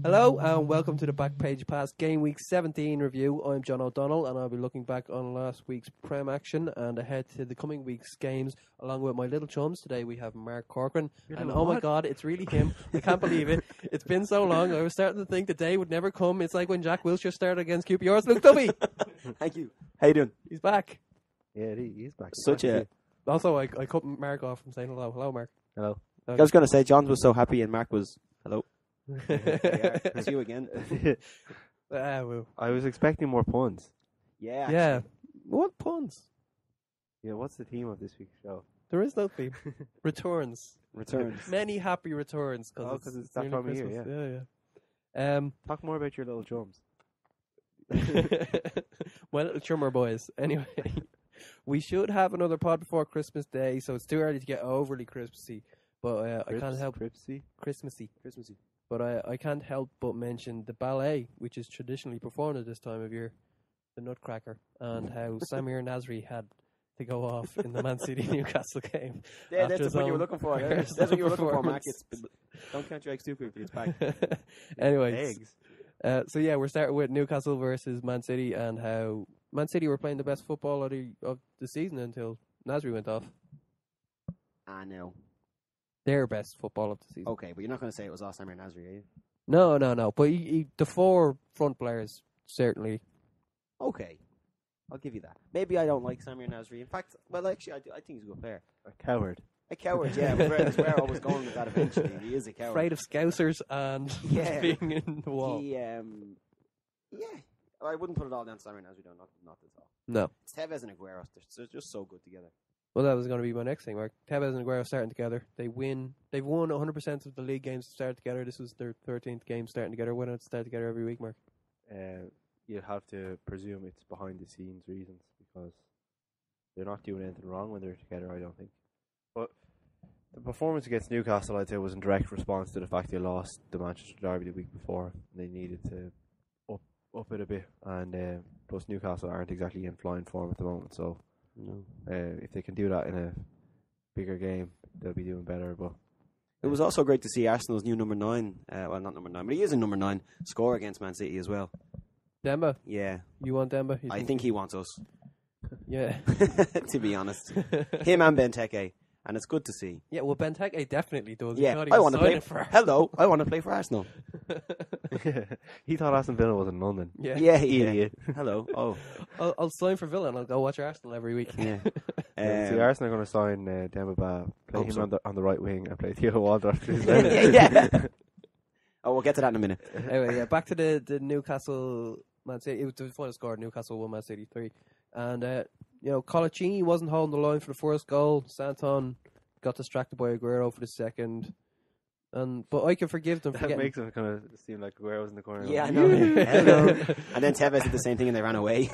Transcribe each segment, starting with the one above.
Hello and welcome to the Back Page Pass Gameweek 17 review. I'm John O'Donnell and I'll be looking back on last week's Prem action and ahead to the coming week's games along with my little chums. Today we have Mark Corcoran and oh my god, it's really him. I can't believe it. It's been so long. I was starting to think the day would never come. It's like when Jack Wilshere started against QPR's Luke Duffy. Thank you. How you doing? He's back. Yeah, he's back. Also, I cut Mark off from saying hello. Hello, Mark. Hello. I was going to say John was so happy and Mark was hello. It's you again. Well. I was expecting more puns. Yeah. Yeah. What puns? Yeah, what's the theme of this week's show? There is no theme. Returns. Returns. Many happy returns. Because it's that nearly time of Christmas. year, Yeah. Talk more about your little chums. My little chummer boys. Anyway, we should have another pod before Christmas Day, so it's too early to get overly Christmassy. But I can't help Christmassy. But I can't help but mention the ballet, which is traditionally performed at this time of year, the Nutcracker, and how Samir Nasri had to go off in the Man City Newcastle game. Yeah, that's what you were looking for. That's what you were looking for, Mark. Don't count your eggs too quickly. It's back. Anyways, so yeah, we're starting with Newcastle versus Man City and how Man City were playing the best football of the season until Nasri went off. I know. Their best football of the season. Okay, but you're not going to say it was all Samir Nasri, are you? No. But the four front players, certainly. Okay. I'll give you that. Maybe I don't like Samir Nasri. In fact, well, actually, I think he's a good player. A coward. A coward, yeah. That's where I was going with that eventually. He is a coward. Afraid of Scousers and being in the wall. Yeah. I wouldn't put it all down to Samir Nasri, though. Not at all. No. It's Tevez and Aguero. They're just so good together. Well, that was going to be my next thing, Mark. Tevez and Aguero starting together. They've won 100% of the league games started together. This was their 13th game starting together. Why not start together every week, Mark? You'd have to presume it's behind the scenes reasons because they're not doing anything wrong when they're together, I don't think. But the performance against Newcastle, I'd say, was in direct response to the fact they lost the Manchester Derby the week before. They needed to up it a bit, and plus Newcastle aren't exactly in flying form at the moment, so if they can do that in a bigger game, they'll be doing better. But it was also great to see Arsenal's new number 9, well, not number 9, but he is a number 9, score against Man City as well. Demba? Yeah. You want Demba? I think he wants us. Yeah. To be honest. Him and Benteke. And it's good to see. Yeah, well, Benteke definitely does. Yeah, I want to play for Hello, I want to play for Arsenal. He thought Aston Villa was in London. Yeah, idiot. Hello. Oh, I'll sign for Villa and I'll go watch Arsenal every week. Yeah. See, Arsenal are going to sign Demba Ba, play him on the right wing, and play Theo Waldorf. Yeah. Oh, we'll get to that in a minute. Anyway, yeah, back to the Newcastle Man City. It was the final score. Newcastle 1, Man City 3, and Colaccini wasn't holding the line for the first goal. Santon got distracted by Aguero for the second. But I can forgive them for that makes them kind of seem like Aguero's in the corner. Yeah, I know. Hello. And then Tevez did the same thing and they ran away.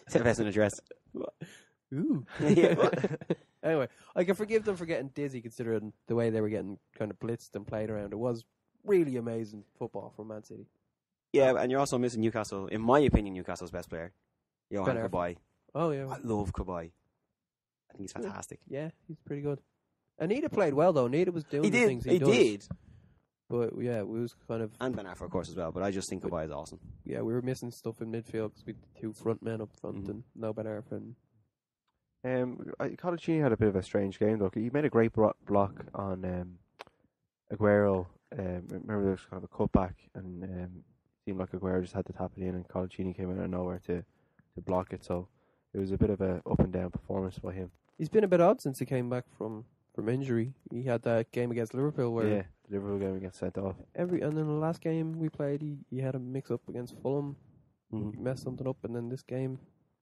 Tevez in a dress. Ooh. Anyway, I can forgive them for getting dizzy considering the way they were getting kind of blitzed and played around. It was really amazing football from Man City. Yeah, and you're also missing Newcastle. In my opinion, Newcastle's best player. Johan Kabay. Oh, yeah. I love Kabay. I think he's fantastic. Yeah, he's pretty good. Anita played well, though. Anita was doing the things he does. He did. But, yeah, we was kind of... And Ben Arfa, of course, as well. But I just think Kabay is awesome. Yeah, we were missing stuff in midfield because we had 2 front men up front and no Ben Arfa. Colaccini had a bit of a strange game, though. He made a great block on Aguero. Remember, there was kind of a cutback, and it seemed like Aguero just had to tap it in, and Colaccini came in out of nowhere to block it. So it was a bit of a up and down performance by him. He's been a bit odd since he came back from injury. He had that game against Liverpool where the Liverpool game gets sent off. And then the last game we played, he had a mix up against Fulham. He messed something up, and then this game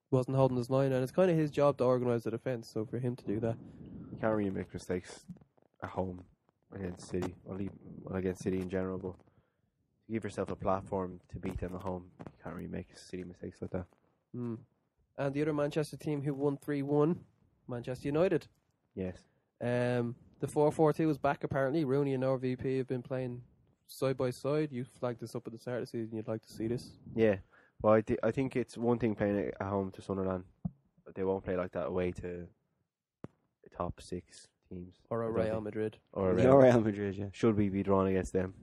wasn't holding his line, and it's kind of his job to organise the defence. So for him to do that, you can't really make mistakes at home against City, or against City in general. But to give yourself a platform to beat them at home, you can't really make silly mistakes like that. And the other Manchester team who won 3-1, Manchester United. Yes. The 4-4-2 is back apparently. Rooney and RVP have been playing side by side. You flagged this up at the start of the season. You'd like to see this? Yeah. Well, I think it's one thing playing at home to Sunderland, but they won't play like that away to the top 6 teams. Or a Real Madrid. Or Real Madrid, yeah. Should we be drawn against them?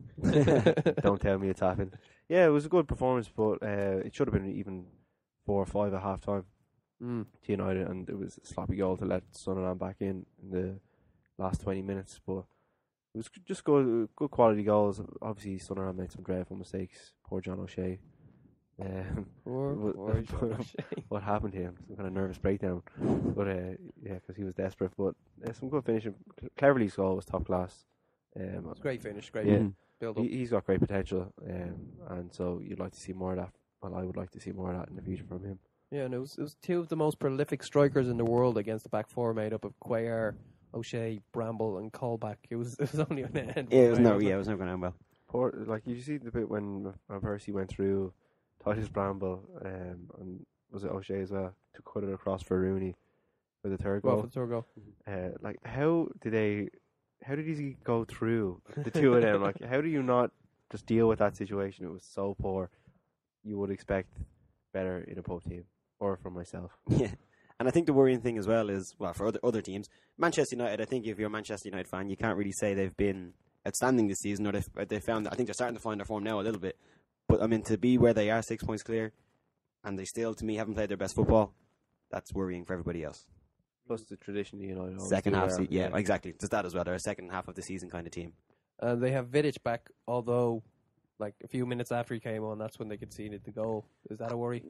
Don't tell me it's happened. Yeah, it was a good performance, but it should have been even 4 or 5 at half time to United, and it was a sloppy goal to let Sunderland back in the last 20 minutes. But it was just good quality goals. Obviously, Sunderland made some dreadful mistakes. Poor John O'Shea. What happened to him? Some kind of nervous breakdown. But yeah, because he was desperate. But some good finishing. Cleverly's goal was top class. It's great finish, great build up. He's got great potential, and so you'd like to see more of that. Well, I would like to see more of that in the future from him. Yeah, and it was two of the most prolific strikers in the world against the back four, made up of Cuellar, O'Shea, Bramble, and Colback. It was only going to end. It was never going to end well. Poor, like you see the bit when Percy went through Titus Bramble, and was it O'Shea as well, to cut it across for Rooney for the third goal. For the third goal. Like how did he go through the two of them? Like, how do you not just deal with that situation? It was so poor. You would expect better in a pub team, or from myself. Yeah, and I think the worrying thing as well is, well, for other teams, Manchester United. I think if you're a Manchester United fan, you can't really say they've been outstanding this season, or they found. I think they're starting to find their form now a little bit. But I mean, to be where they are, 6 points clear, and they still, to me, haven't played their best football. That's worrying for everybody else. Plus the tradition, United. Second half, yeah, exactly. There's that as well. They're a second half of the season kind of team. They have Vidic back, although, like a few minutes after he came on, that's when they conceded the goal. Is that a worry?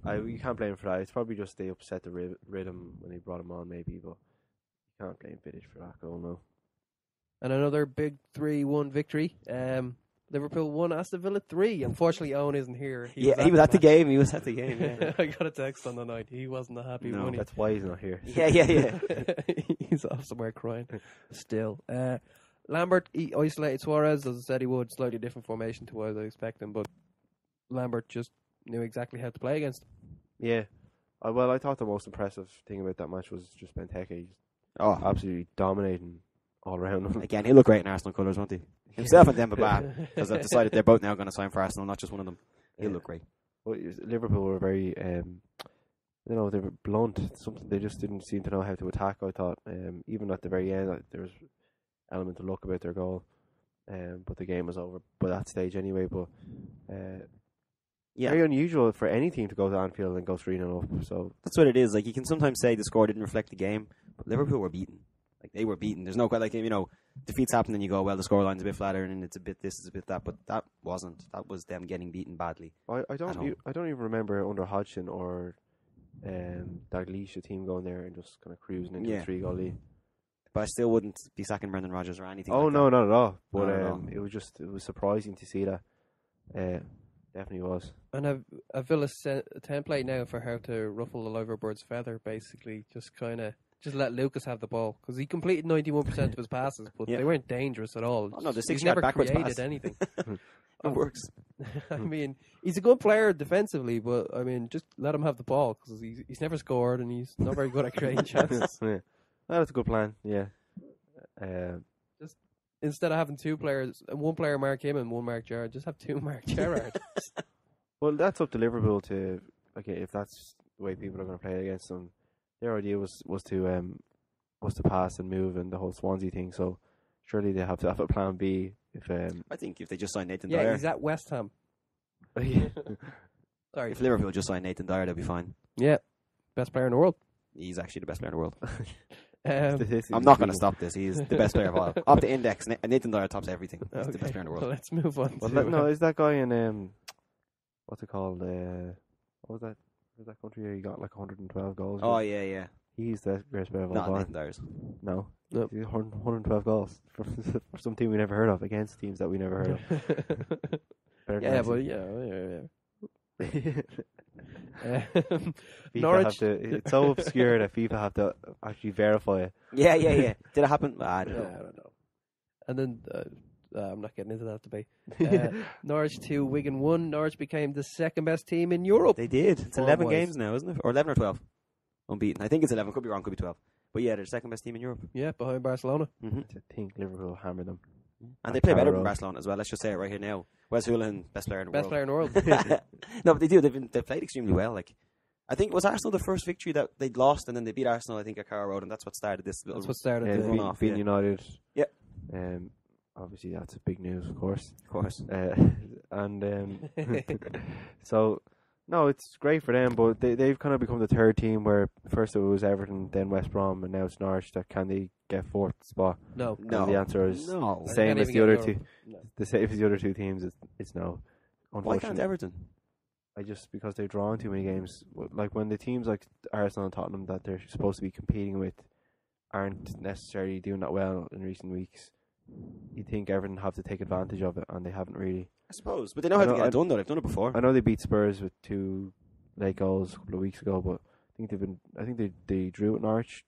You can't blame him for that. It's probably just they upset the rhythm when they brought him on, maybe. But you can't blame Vidic for that goal, no. And another big 3-1 victory. Liverpool 1, Aston Villa 3. Unfortunately, Owen isn't here. He was at the game. He was at the game. Yeah. I got a text on the night. He wasn't happy. No, that's why he's not here. Yeah. He's off somewhere crying. Still, Lambert he isolated Suarez, as I said he would. Slightly different formation to what I was expecting, but Lambert just knew exactly how to play against. Yeah. Well, I thought the most impressive thing about that match was just Benteke. Absolutely dominating all around. Again, he'll look great in Arsenal colours, won't he? Himself and Demba Ba, because I've decided they're both now going to sign for Arsenal, not just one of them. He'll look great. Well, Liverpool were very, they were blunt. Something they just didn't seem to know how to attack. I thought, even at the very end, there was element of luck about their goal, but the game was over by that stage anyway. But very unusual for any team to go to Anfield and go 3-0 up. So that's what it is. Like, you can sometimes say the score didn't reflect the game, but Liverpool were beaten. Like, they were beaten. There's no quite, like, defeats happen and you go, well, the scoreline's a bit flatter and it's a bit this, it's a bit that, but that wasn't. That was them getting beaten badly. I don't even remember under Hodgson or Dalglish, a team going there and just kind of cruising into a 3-goal lead. But I still wouldn't be sacking Brendan Rodgers or anything. Oh, like no, that. not at all. But It was surprising to see that. Definitely was. And a Villa template now for how to ruffle the Liverpool's feather, basically. Just let Lucas have the ball, because he completed 91% of his passes, but they weren't dangerous at all. Oh, no, he's never created pass. anything. It works. I mean, he's a good player defensively, but I mean, just let him have the ball, because he's never scored and he's not very good at creating chances. Yeah. That's a good plan. Yeah. Just instead of having two players, one player mark him and one mark Gerrard, just have two mark Gerrard. Well, that's up to Liverpool to, if that's the way people are going to play against them. Their idea was to pass and move and the whole Swansea thing. So surely they have to have a plan B. I think if they just sign Nathan Dyer. Yeah, he's at West Ham. Sorry. If Liverpool just sign Nathan Dyer, they'll be fine. Yeah, best player in the world. He's actually the best player in the world. I'm not going to stop this. He's the best player of all. Up the index, Nathan Dyer tops everything. He's the best player in the world. Well, let's move on. No, is that guy in what's it called? What was that? Was that country where he got like 112 goals? Oh yeah. He's the greatest player of all Not time. Nathan Dyer's. No. Nope. 112 goals for some team we never heard of against teams that we never heard of. Norwich. It's so obscure that FIFA have to actually verify it. Yeah. Did it happen? I don't know. And then I'm not getting into that debate. Norwich 2, Wigan 1. Norwich became the second best team in Europe. They did. It's 11 games now, isn't it? Or 11 or 12. Unbeaten. I think it's 11. Could be wrong. Could be 12. But yeah, they're the second best team in Europe. Yeah, behind Barcelona. Mm-hmm. I think Liverpool hammered them. And they play better than Barcelona as well. Let's just say it right here now. Wes Hoolahan, best player in the world. Best player in the world. No, but they do. They've played extremely well. Like, I think was Arsenal the first victory that they'd lost, and then they beat Arsenal. I think at Carrow Road, and that's what started this. That's what started Yeah, the beating runoff, beating United. Yeah. Obviously that's a big news, of course. Of course. So no, it's great for them, but they've kind of become the third team where first it was Everton, then West Brom, and now it's Norwich. That can they get fourth spot? No. No. And the answer is No. the same Can't as even the other get two. Europe. No. The same as the other two teams. It's no. Why Unfortunately, can't Everton? because they've drawn too many games. Like when the teams like Arsenal and Tottenham that they're supposed to be competing with aren't necessarily doing that well in recent weeks, you think Everton have to take advantage of it, and they haven't really. I suppose, but they know how to get it done. Though they've done it before. I know they beat Spurs with 2 late goals a couple of weeks ago, but I think they drew at Norwich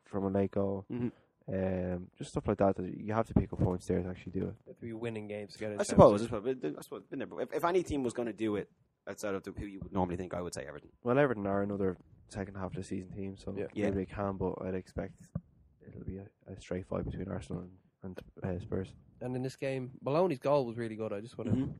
from a late goal. Mm-hmm. Just stuff like that. You have to pick up points there to actually do it. They have to be winning games to get it. I suppose. Been there, but if any team was going to do it outside of who you would normally think, I would say Everton. Well, Everton are another second half of the season team, so Yeah. maybe they can, but I'd expect it'll be a straight fight between Arsenal and Spurs. And in this game, Maloney's goal was really good. I just want to. Mm-hmm.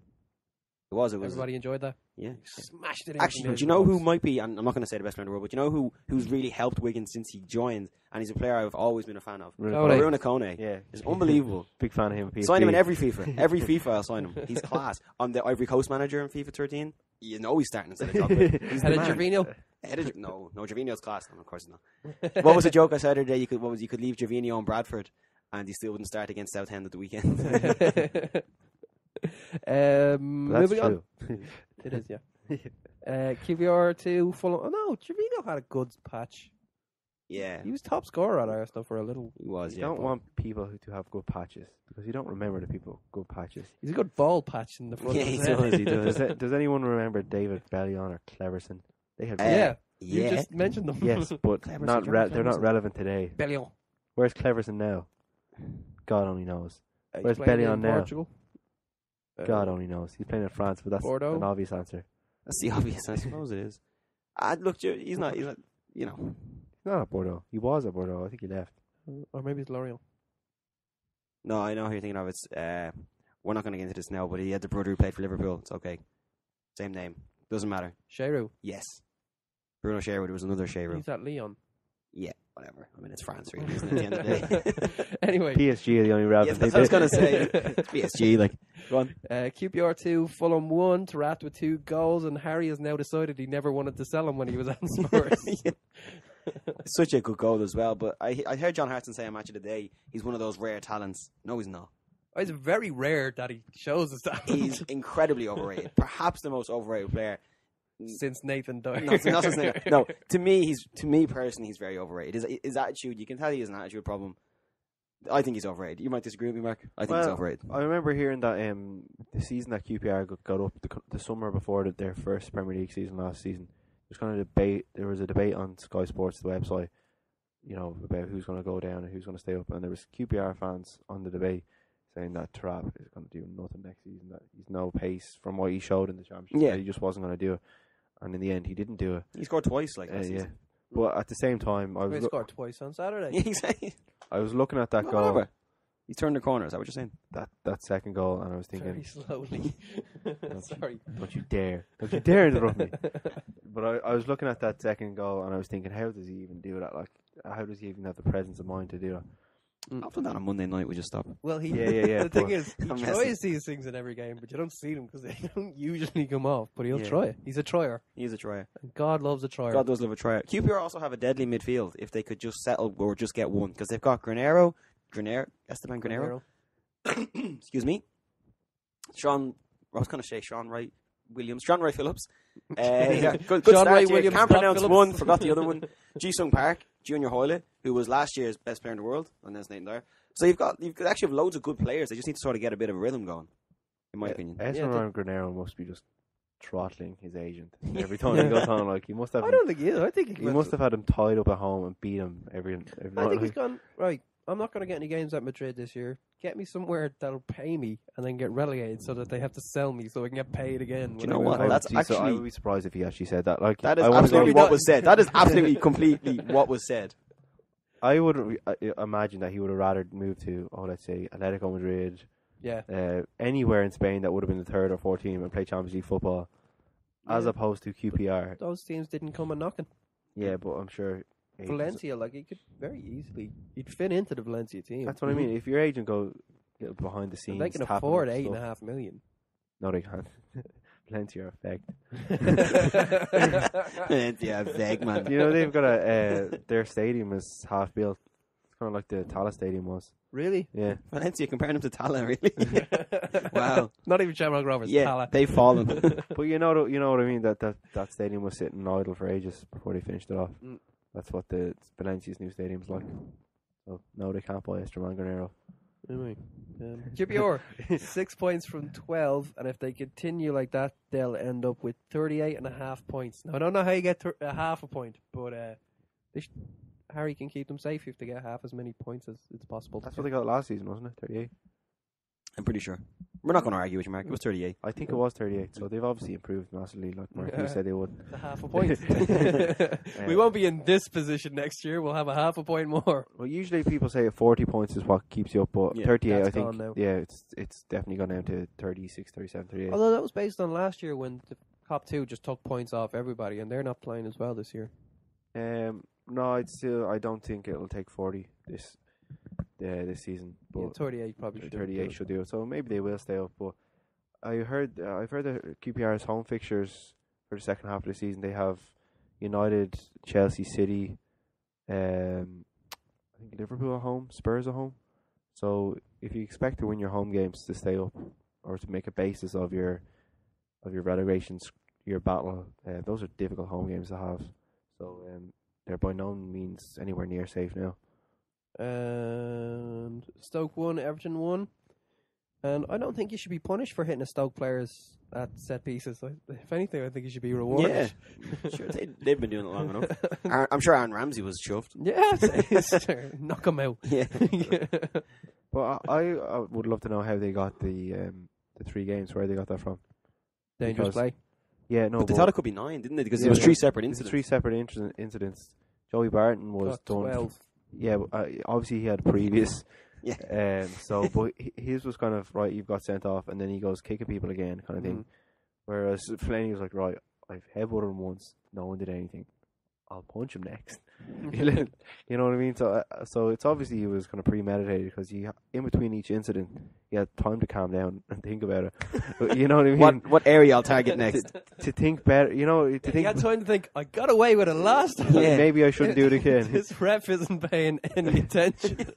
It was. Everybody enjoyed that. Yeah. Smashed it in. Actually, do you know who might be? And I'm not going to say the best player in the world, but do you know who's really helped Wigan since he joined? And he's a player I've always been a fan of. Runa Kone. Yeah, It's unbelievable. Big fan of him. Sign him in every FIFA. Every FIFA I'll sign him. He's class. I'm the Ivory Coast manager in FIFA 13. You know he's starting instead of Drogba. He's Had the a man. Gervinho? No, Gervinho's class. No, of course not. What was the joke I said the other day? You could leave Gervinho on Bradford, and he still wouldn't start against Southend at the weekend. Moving on. It is, yeah. QPR to Fulham. Oh no, Gervinho had a good patch. Yeah, He was top scorer at Arsenal for a little. he was. You Yeah, don't want people to have good patches because you don't remember the people good patches. He's a good ball patch in the front. Yeah, of he his does, head. He does. Does anyone remember David Bellion or Cleverson? They had Yeah. You yeah. just mentioned them. yes, but Cleverson, they're not Cleverson. relevant today. Bellion. Where's Cleverson now? God only knows. He's Where's playing Bellion in now? Portugal. God only knows. He's playing in France, but that's Bordeaux? an obvious answer. That's the obvious. I suppose it is. Look, he's not. You know. He's not at Bordeaux. He was at Bordeaux. I think he left. Or maybe it's Lorient. No, I know who you're thinking of. It's we're not going to get into this now, but he had the brother who played for Liverpool. It's okay. Same name. Doesn't matter. Sheru. Yes. Bruno Sherwood. There was another Sherwood. He's at Lyon. Yeah, whatever. I mean, it's France, really, isn't it? At the end of the day. Anyway. PSG are the only relevant. Yes, that's what I was going to say. It's PSG. Like, go on. QPR 2, Fulham 1, Tarat with 2 goals, and Harry has now decided he never wanted to sell him when he was at Spurs. Yeah. Such a good goal as well. But I heard John Hartson say on Match of the Day, he's one of those rare talents. No, he's not. It's very rare that he shows us that. He's incredibly overrated. Perhaps the most overrated player. Since Nathan Dyer. Not since Nathan. No, to me personally, he's very overrated. His attitude, you can tell he has an attitude problem. I think he's overrated. You might disagree with me, Mark. I think he's overrated. I remember hearing that the season that QPR got up, the summer before their first Premier League season last season, there was a debate on Sky Sports, the website, about who's going to go down and who's going to stay up, and there was QPR fans on the debate saying that Tarab is going to do nothing next season, that he's no pace from what he showed in the championship. Yeah. That he just wasn't going to do it, and in the end he didn't do it. He scored twice, like last Yeah. season. But at the same time, I He was scored twice on Saturday. Yeah, exactly. I was looking at that goal, Whatever. He turned the corner. Is that what you're saying? that second goal, and I was Very thinking, slowly. Sorry. don't you dare interrupt me. But I was looking at that second goal, and I was thinking, how does he even do that? Like, how does he even have the presence of mind to do that? I've done that on Monday night. We just stop. Well, he. Yeah. The thing is, he I'm tries these things in every game, but you don't see them because they don't usually come off. But he'll try it. He's a trier. He's a trier. And God loves a trier. God does love a trier. QPR also have a deadly midfield if they could just settle or just get one, because they've got Esteban Granero. Excuse me. Sean Wright Phillips. Yeah, good Sean start Wright here. Williams, Can't not pronounce Phillips. one, forgot the other one. Ji-Sung Park, Junior Hoyle, who was last year's best player in the world, and there's Nathan Dyer. So you've actually have loads of good players. They just need to sort of get a bit of a rhythm going, in my opinion. Esteban Granero must be just throttling his agent every time he goes on. Like, he must have. I don't think he is. I think He must have had him tied up at home and beat him every I think he's gone, right, I'm not going to get any games at Madrid this year. Get me somewhere that'll pay me and then get relegated so that they have to sell me so I can get paid again. Do you know what? That's I actually... would be surprised if he actually said that. Like, That is I wanna absolutely go- what was said. That is absolutely, completely what was said. I would imagine that he would have rather moved to, let's say, Atletico Madrid, Yeah. anywhere in Spain that would have been the third or fourth team and play Champions League football. as opposed to QPR. Those teams didn't come a knocking. Yeah, but I'm sure Valencia, like, he could very easily, he'd fit into the Valencia team. That's what I mean. If your agent go behind the scenes, they can afford $8.5 million. No, they can't. Valencia are effect. Yeah, vague man. You know they've got their stadium is half built. It's kind of like the Tala Stadium was. Really? Yeah. Valencia comparing them to Tala, really? Wow. Not even Shamrock Rovers. Yeah, Tala. they've fallen. But you know what I mean. That stadium was sitting idle for ages before they finished it off. That's what the Valencia's new stadium's like. So no, they can't buy Esteban Granero. Anyway, QPR 6 points from 12, and if they continue like that, they'll end up with 38.5 points. Now I don't know how you get a half a point, but Harry can keep them safe if they get half as many points as it's possible. That's what they got last season, wasn't it? 38. I'm pretty sure. We're not going to argue with you, Mark. It was 38. I think it was 38. So they've obviously improved massively, like Mark you said they would. A half a point. We won't be in this position next year. We'll have a half a point more. Well, usually people say 40 points is what keeps you up, but 38, I think. Now. Yeah, it's definitely gone down to 36, 37, 38. Although that was based on last year when the top two just took points off everybody, and they're not playing as well this year. No, I don't think it'll take 40 this season. But 38 probably should. 38 should do it. So maybe they will stay up. But I've heard that QPR's home fixtures for the second half of the season, they have United, Chelsea, City, I think Liverpool at home, Spurs at home. So if you expect to win your home games to stay up or to make a basis of your relegations, your battle, those are difficult home games to have. So they're by no means anywhere near safe now. And Stoke won, Everton won. And I don't think you should be punished for hitting a Stoke players at set pieces. If anything, I think you should be rewarded. Yeah, sure. They've been doing it long enough. I'm sure Aaron Ramsey was chuffed. Yeah, knock him out. Yeah. But I would love to know how they got the 3 games, where they got that from. Dangerous play. Yeah, no. But they thought it could be 9, didn't they? Because it was 3 separate incidents. 3 separate incidents. Joey Barton was done. 12. Yeah, obviously he had previous. Yeah. But his was kind of, right, you've got sent off, and then he goes kicking people again, kind of thing. Whereas Fellaini was like, right, I've headbutted him once, no one did anything. I'll punch him next. You know what I mean? So it's obviously he was kind of premeditated, because in between each incident, he had time to calm down and think about it. But you know what I mean? What area I'll target next? To think better, you know. He had time to think, I got away with it last time. Yeah. Maybe I shouldn't do it again. This ref isn't paying any attention.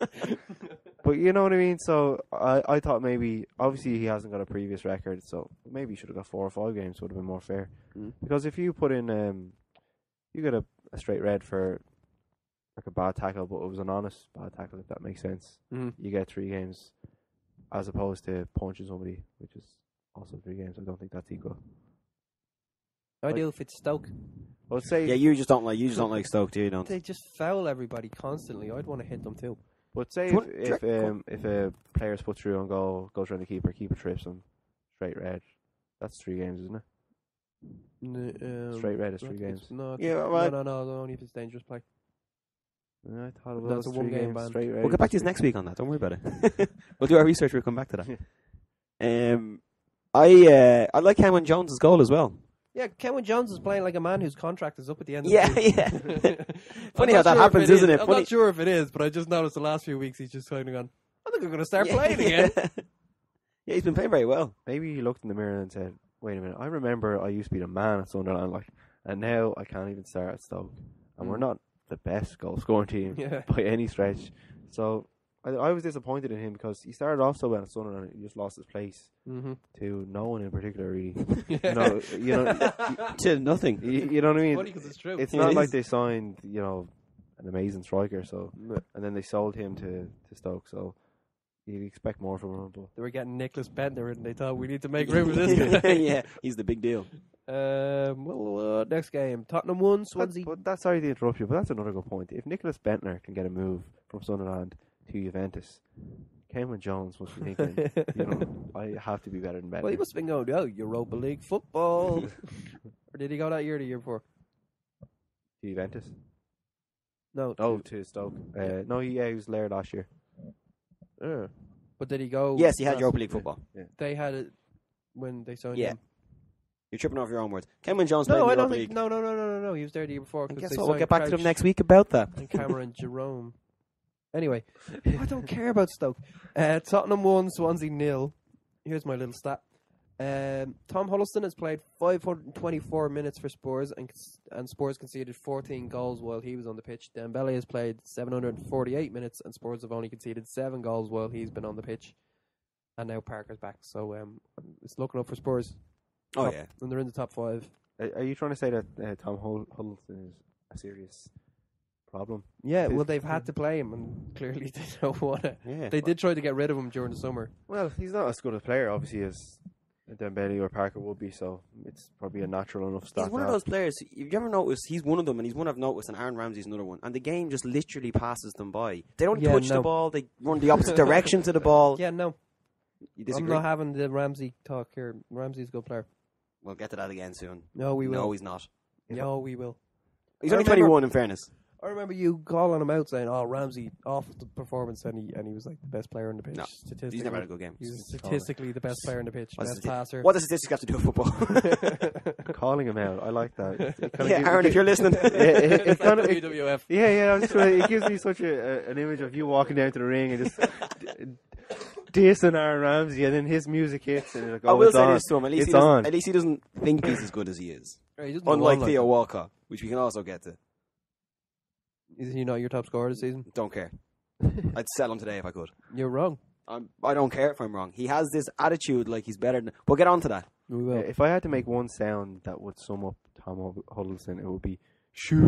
But you know what I mean? So I thought maybe, obviously he hasn't got a previous record, so maybe he should have got 4 or 5 games, would have been more fair. Because if you put in, you get a straight red for like a bad tackle, but it was an honest bad tackle, if that makes sense. You get 3 games, as opposed to punching somebody, which is also 3 games. I don't think that's equal. I do if it's Stoke. I would say, yeah, you just don't like Stoke, do you? Don't they just foul everybody constantly? I'd want to hit them too. but say if a player's put through on goal, goes around the keeper trips him, straight red. That's 3 games, isn't it? Straight red is 3 games. No, yeah, no, only if it's dangerous play. I thought it was a 1 game ban. straight red. We'll get back to this next week on that. Don't worry about it. We'll do our research. We'll come back to that. I like Cameron Jones' goal as well. Yeah, Cameron Jones is playing like a man whose contract is up at the end of the season. Yeah. Funny how that happens, isn't it? I'm not sure if it is, but I just noticed the last few weeks he's just kind of gone, I think I'm going to start playing again. Yeah, he's been playing very well. Maybe he looked in the mirror and said, wait a minute, I remember I used to be the man at Sunderland, and now I can't even start at Stoke. And we're not the best goal scoring team by any stretch. So I was disappointed in him, because he started off so well at Sunderland, and he just lost his place to no one in particular, really. You know, to nothing. You know what I mean? Funny, 'cause it's true. It's not like they signed, an amazing striker, and then they sold him to Stoke. So you'd expect more from him. But they were getting Nicholas Bentner, and they thought we need to make room for this guy. Yeah, he's the big deal. Next game, Tottenham won, Swansea. Sorry to interrupt you, but that's another good point. If Nicholas Bentner can get a move from Sunderland to Juventus, Cameron Jones must be thinking, I have to be better than Bentner. Well, he must have been going, Europa League football. Or did he go that year or the year before? To Juventus? No. To Stoke. No, he was there last year. But did he go? Yes, he had Europa League football. Yeah. They had it when they signed him. You're tripping off your own words. Kenwyne Jones No, played I in the don't Europa think. League. No. He was there the year before. And 'cause guess they what? We'll signed get back to them Crouch next week about that. and Cameron Jerome. Anyway, I don't care about Stoke. Tottenham won, Swansea 0. Here's my little stat. Tom Huddleston has played 524 minutes for Spurs, and Spurs conceded 14 goals while he was on the pitch. Dembele has played 748 minutes, and Spurs have only conceded 7 goals while he's been on the pitch. And now Parker's back, so it's looking up for Spurs. Oh, yeah. And they're in the top 5. Are you trying to say that Tom Huddleston is a serious problem? Yeah, well, they've had to play him, and clearly they don't want to. Yeah. They did try to get rid of him during the summer. Well, he's not as good a player, obviously, as Dembele or Parker would be, so it's probably a natural enough start. He's one of those players. You ever notice he's one of them, and he's one I've noticed, and Aaron Ramsey's another one. And the game just literally passes them by. They don't touch the ball. They run the opposite direction to the ball. Yeah, no. You disagree? I'm not having the Ramsey talk here. Ramsey's a good player. We'll get to that again soon. No, we will. No, he's not. No, we will. He's only 21, in fairness. I remember you calling him out saying, "Oh, Ramsey off the performance," and he was like the best player on the pitch. No, statistically, he's never had a good game. He's statistically the best player on the pitch, best passer. What does statistics have to do with football? Calling him out, I like that. Yeah, Aaron, if you're listening. It kind of, WWF. yeah. It gives me such an image of you walking down to the ring and just dissing Aaron Ramsey, and then his music hits, and you're like, I will it's say on. this to him. At At least he doesn't think he's as good as he is. Right, he doesn't Unlike run Theo like Walcott, which we can also get to. Is he not your top scorer this season? Don't care. I'd sell him today if I could. You're wrong. I don't care if I'm wrong. He has this attitude like he's better than... We'll get on to that. We will. If I had to make one sound that would sum up Tom Huddleston, it would be shoo.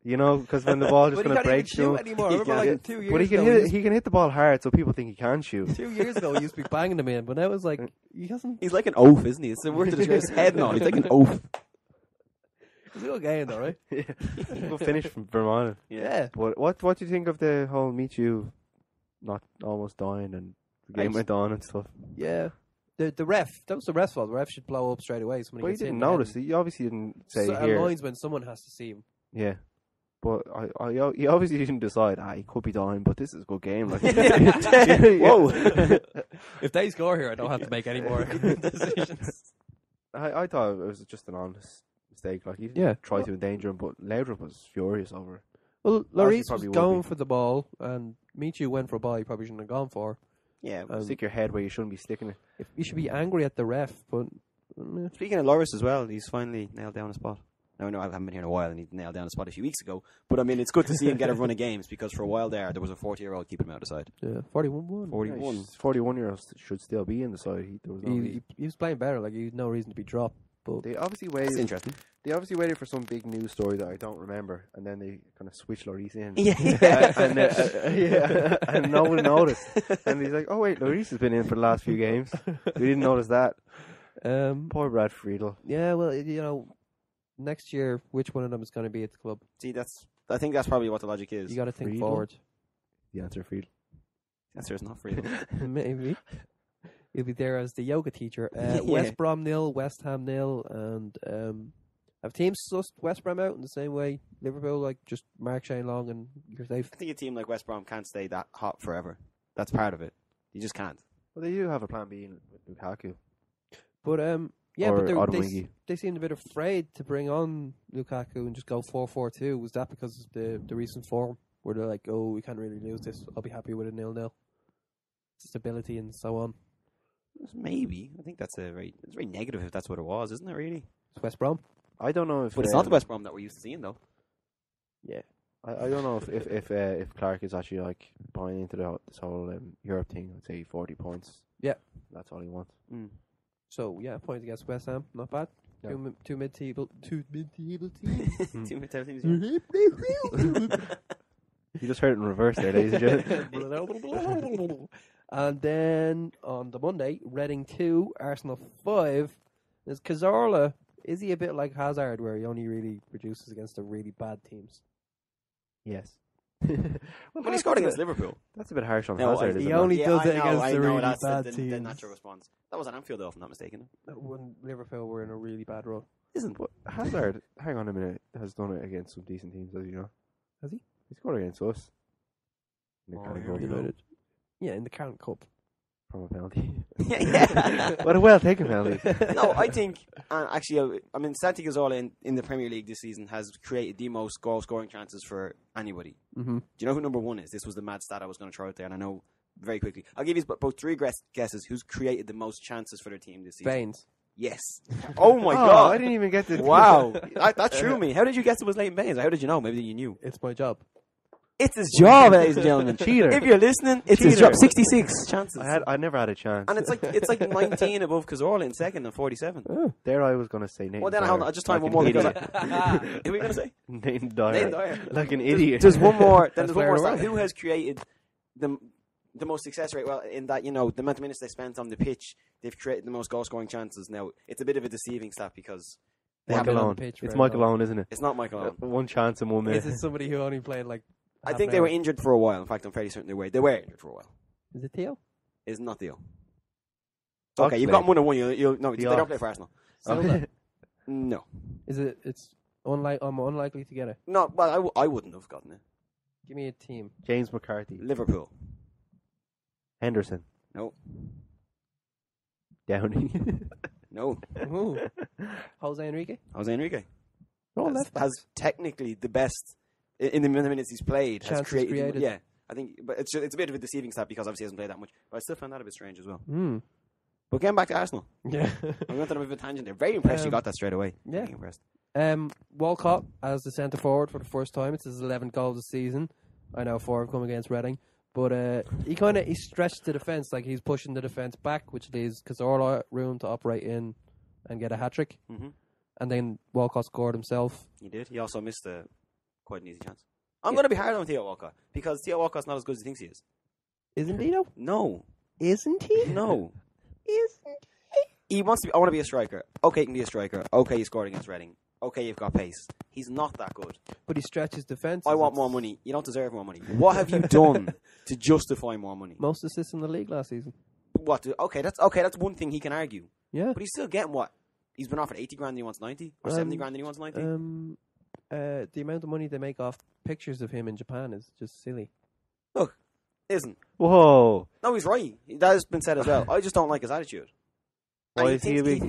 You know, because when the ball just going to break through, anymore. I remember like 2 years but ago. he can hit the ball hard, so people think he can shoot. 2 years ago, he used to be banging them in, but now it's like he hasn't. He's like an oaf, isn't he? It's the word to describe his head and all. He's like an oaf. It's a good game, though, right? Good finish from Vermont. Yeah. But what do you think of the whole Meet You not almost dying and the game went on and stuff? Yeah. The ref, that was the ref's fault. The ref should blow up straight away. Well, you didn't notice. You obviously didn't say here. A linesman, someone has to see him. Yeah. But he obviously didn't decide, he could be dying, but this is a good game. Like, whoa. If they score here, I don't have to make any more decisions. I thought it was just an honest mistake. Like, he didn't try to endanger him, but Laudrup was furious over it. Well, Lloris was going for the ball, and Michu went for a ball he probably shouldn't have gone for. Yeah, stick your head where you shouldn't be sticking it. You should be angry at the ref, but... Speaking of Lloris as well, he's finally nailed down a spot. Now, I know I haven't been here in a while, and he nailed down a spot a few weeks ago, but I mean, it's good to see him get a run of games, because for a while there was a 40-year-old keeping him out of the side. Yeah, 41-1. 41. 41-year-olds should still be in the side. He was playing better, like, he had no reason to be dropped. But they obviously waited. That's interesting. They obviously waited for some big news story that I don't remember, and then they kind of switched Lloris in. And no one noticed. And he's like, "Oh wait, Lloris has been in for the last few games. We didn't notice that." Poor Brad Friedel. Yeah, well, you know, next year, which one of them is going to be at the club? See, I think that's probably what the logic is. You got to think Friedel? forward. The answer, Friedel. The answer is not Friedel. Maybe. He'll be there as the yoga teacher. West Brom 0, West Ham 0, and have teams sussed West Brom out in the same way Liverpool, like just mark Shane Long and you're safe? I think a team like West Brom can't stay that hot forever. That's part of it. You just can't. Well, they do have a plan B with Lukaku. But yeah, or but they seemed a bit afraid to bring on Lukaku and just go 4-4-2. Was that because of the recent form where they're like, oh, we can't really lose this. I'll be happy with a 0-0. Stability and so on. Maybe. I think it's very negative if that's what it was, isn't it, really? It's West Brom. I don't know if... But it's not the West Brom that we're used to seeing, though. Yeah. I don't know if Clark is actually like buying into this whole Europe thing. I'd say 40 points. Yeah. That's all he wants. Mm. So, yeah, points against West Ham. Not bad. Yeah. Two mid-table teams. Two mid-table teams, You just heard it in reverse there, ladies and gentlemen. And then on the Monday, Reading 2, Arsenal 5. There's Cazorla. Is he a bit like Hazard, where he only really produces against the really bad teams? Yes. Well, he scored against Liverpool. That's a bit harsh on Hazard. He only does it against the really bad teams. teams. The natural response. That was at Anfield, though, if I'm not mistaken. When Liverpool were in a really bad run. Isn't but Hazard, hang on a minute, has done it against some decent teams, as you know. Has he? He scored against us. United. Yeah, in the Carling Cup. From a penalty. Yeah. What a well-taken penalty. No, I think, actually, I mean, Santi Cazorla in the Premier League this season has created the most goal-scoring chances for anybody. Mm-hmm. Do you know who number one is? This was the mad stat I was going to throw out there, and I know very quickly. I'll give you both three guesses who's created the most chances for their team this season. Baines. Yes. Oh, my God. I didn't even get to... Wow. That threw me. How did you guess it was Leighton Baines? How did you know? Maybe you knew. It's my job. It's his job, ladies and gentlemen. Cheater. If you're listening, it's his Cheater. job. 66 chances. I never had a chance. And it's like 19 above Cazorla in second and 47. Oh. There I was going to say Nathan Well, then Dyer. hold on. I'll just time Like one more. an Because idiot. who are we going to say? Nathan Dyer. Nathan Dyer. Like an idiot. There's one more. Then That's there's one more fair stat. enough. Who has created the most success rate? Well, in that, the amount of minutes they spent on the pitch, they've created the most goal-scoring chances. Now, it's a bit of a deceiving stat because they Michael haven't. on Owen. the pitch It's for Michael long. Owen, isn't it? It's not Michael Owen. One chance in 1 minute. Is it somebody who only played like? I half think an they were hour? injured for a while. In fact, I'm fairly certain they were. They were injured for a while. Is it Theo? It's not Theo. Oxlade. Okay, you've got one and one. No, they don't Ox. play for Arsenal. Silva. No. Is it? It's I'm unlikely to get it. No, well, I wouldn't have gotten it. Give me a team. James McCarthy. Liverpool. Henderson. No. Downey. No. Ooh. Jose Enrique. Jose Enrique. Oh, left back. Has technically the best in the minutes he's played. Has Chances created. created. Yeah, I think, but it's a bit of a deceiving stat because obviously he hasn't played that much. But I still found that a bit strange as well. Mm. But getting back to Arsenal, Yeah. I went on a bit of a tangent there. Very impressed you got that straight away. Yeah. Very impressed. Walcott as the centre forward for the first time. It's his 11th goal this season. I know 4 have come against Reading, but he stretched the defence, like he's pushing the defence back, which leaves Cazorla room to operate in and get a hat trick. Mm-hmm. And then Walcott scored himself. He did. He also missed quite an easy chance. I'm going to be hard on Theo Walcott because Theo Walcott's not as good as he thinks he is. Isn't he though? No, Isn't he? no. Isn't He wants to be. I want to be a striker. Okay, you can be a striker. Okay, you scored against Reading. Okay, you've got pace. He's not that good. But he stretches defence. I want more money. You don't deserve more money. What have you done to justify more money? Most assists in the league last season. What? Okay, that's one thing he can argue. Yeah. But he's still getting what? He's been offered 80 grand and he wants 90, or 70 grand and he wants 90. The amount of money they make off pictures of him in Japan is just silly. Look, isn't. Whoa. No, he's right. That has been said as well. I just don't like his attitude. And Why he is he a big...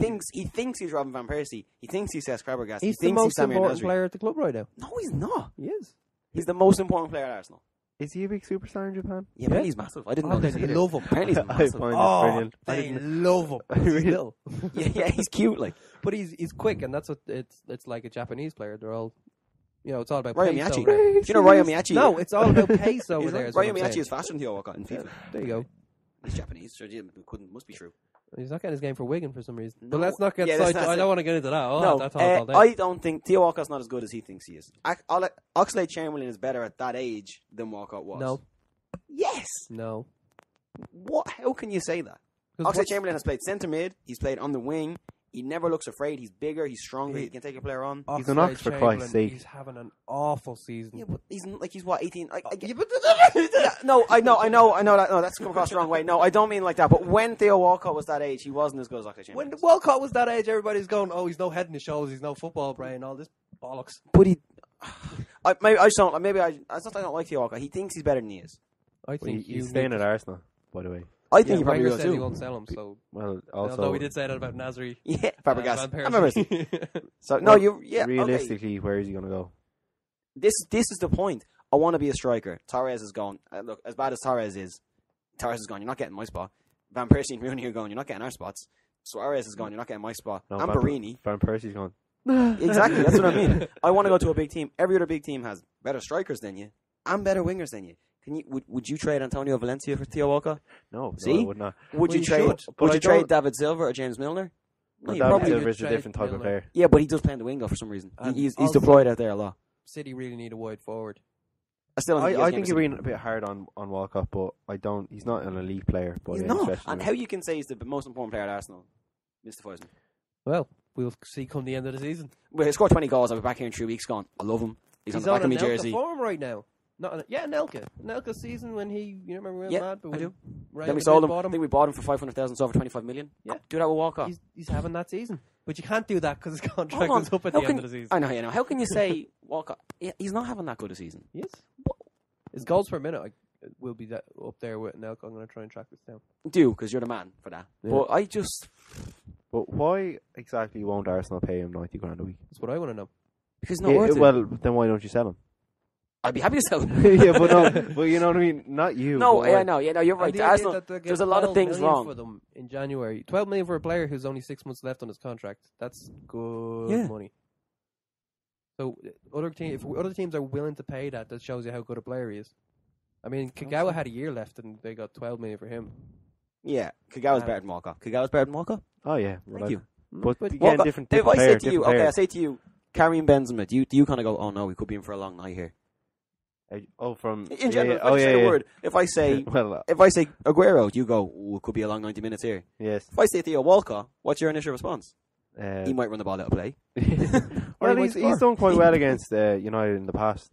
thinks he's Robin van Persie. He thinks he's Cesc Fabregas. He's he the thinks he's most Samir important Nasri. player at the club right now. No, he's not. He is. He's the most important player at Arsenal. Is he a big superstar in Japan? Yeah, apparently he's massive. I didn't know They this either. love him. Apparently he's I massive. find it Oh, brilliant. I they didn't- love him. Really? He's little. yeah, he's cute. Like But he's quick, and that's what it's like a Japanese player. They're all, it's all about Ryo pace Miyachi. over there. Do you know Ryo Miyachi? No, it's all about pace over He's there. like, is what Ryo I'm Miyachi saying. is faster than Theo Walcott in FIFA. There you go. He's Japanese. So must be true. He's not getting his game for Wigan for some reason. No. But let's not get Yeah, side. that's I it. don't want to get into that. Oh, No, that's all day. I don't think Theo Walcott's not as good as he thinks he is. Oxlade-Chamberlain is better at that age than Walcott was. No, Yes. no. What? How can you say that? Oxlade-Chamberlain has played centre mid. He's played on the wing. He never looks afraid. He's bigger. He's stronger. He can take a player on. He's an ox, for Christ's sake. He's having an awful season. Yeah, but he's what 18? No, I know that. No, that's come across the wrong way. No, I don't mean like that. But when Theo Walcott was that age, he wasn't as good as Oxlade-Chamberlain. When Walcott was that age, everybody's going, "Oh, he's no head in his shoulders. He's no football brain. All this bollocks." But he, maybe I just don't. Maybe it's not that I don't like Theo Walcott. He thinks he's better than he is. I Well, think he's staying at Arsenal, by the way. I think he probably Wenger will said he too. won't sell him. So Well, although also, we did say that about Nasri. Yeah, Fabregas. Van Persie. I remember this. So no, you yeah. Okay. realistically, where is he going to go? This is the point. I want to be a striker. Torres is gone. Look, as bad as Torres is gone. You're not getting my spot. Van Persie and Rooney are gone. You're not getting our spots. Suarez is gone. You're not getting my spot. No, and Barini. Van Persie's gone. Exactly. That's what I mean. I want to go to a big team. Every other big team has better strikers than you and better wingers than you. Would you trade Antonio Valencia for Theo Walcott? No, See? I would not. Would you trade? But Would I you trade don't- David Silva or James Milner? No, But you David probably Silva would is a trade different type of Milner. player. Yeah, but he does play in the wing though for some reason. And He's also- deployed out there a lot. City really need a wide forward. I still don't think he I has think game you're for being a bit hard on Walcott, but I don't. He's not an elite player. But City. He's not. And how you can say he's the most important player at Arsenal mystifies me. Well, we'll see come the end of the season. Well, he scored 20 goals. I'll be back here in 3 weeks gone. I love him. He's on the back of my Anelka jersey. form right now. Anelka's season when he, remember we were Yeah, mad, but I when do. Real Then we Madrid sold him. bought I think we bought him for 500,000, so for 25 million. Yeah. Do that with Walcott. He's having that season, but you can't do that because his contract Hold on. is up at How the can end of the season. I know. How can you say Walcott? He's not having that good a season. Yes, his goals per minute will be that up there with Nelk. I'm going to try and track this down. Do, because you're the man for that. Yeah. But I just... But why exactly won't Arsenal pay him 90 grand a week? That's what I want to know. Because it's not worth it. Well, then why don't you sell him? I'd be happy to sell him. Yeah, but no, but you know what I mean? Not you. No, but yeah, no, you're right. And the Arsenal, idea that they'll get there's a lot of 12 things million wrong. for them in January. 12 million for a player who's only 6 months left on his contract. That's good money. So if other teams are willing to pay that shows you how good a player he is. I mean, Kagawa had a year left and they got 12 million for him. Yeah, Kagawa's better than Walcott. Kagawa's better than Walcott? Oh, yeah. Thank you. But again, Walcott, different if I player, say to you, different player. I say to you, Karim Benzema, do you kind of go, oh no, we could be in for a long night here? In general, if I say a word, if I say Aguero, do you go, oh, it could be a long 90 minutes here? Yes. If I say Theo Walcott, what's your initial response? He He might run the ball out of play. Well, he's done quite well against United in the past.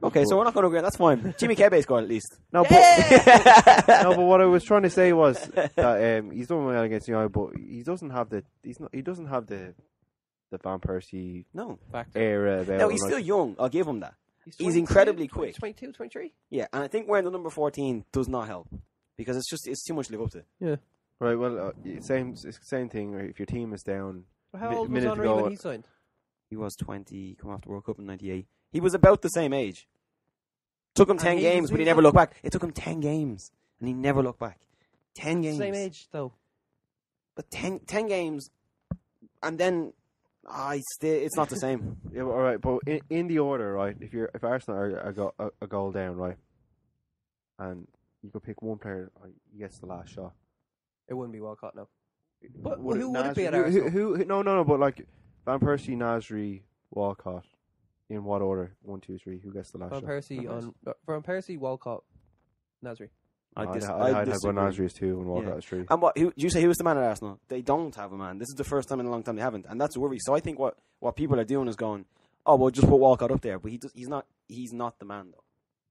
Okay, so we're not going to agree. That's fine. Jimmy Kebe scored at least. No, but no, but what I was trying to say was that he's done well against United, but he doesn't have the Van Persie Factor. era about No, him. he's Like, still young. I'll give him that. He's 22, incredibly quick. 22, 23? Yeah, and I think wearing the number 14 does not help because it's too much to live up to. Yeah. right. Well, same thing. Right? If your team is down, But how old was minute Henry ago, when he signed? He was 20, come off the World Cup in 98. He was about the same age. Took him 10 And games, but he never looked back. It took him 10 games, and he never looked back. 10 games. Same age, though. But 10 games, and then it's not the same. yeah, all right. But in the order, right? If Arsenal are a goal down, right, and you could pick one player, he gets the last shot. It wouldn't be Walcott, no. But Would who would it be Nasri- at Arsenal? Who? No. But like Van Persie, Nasri, Walcott. In what order? 1, 2, 3. Who gets the last Van shot? Van Persie, Walcott, Nasri. I'd have disagree. gone Nasri as 2 and Walcott as 3. And do you say who's the man at Arsenal? They don't have a man. This is the first time in a long time they haven't, and that's a worry. So I think what people are doing is going, oh, well, just put Walcott up there, but he's not the man though.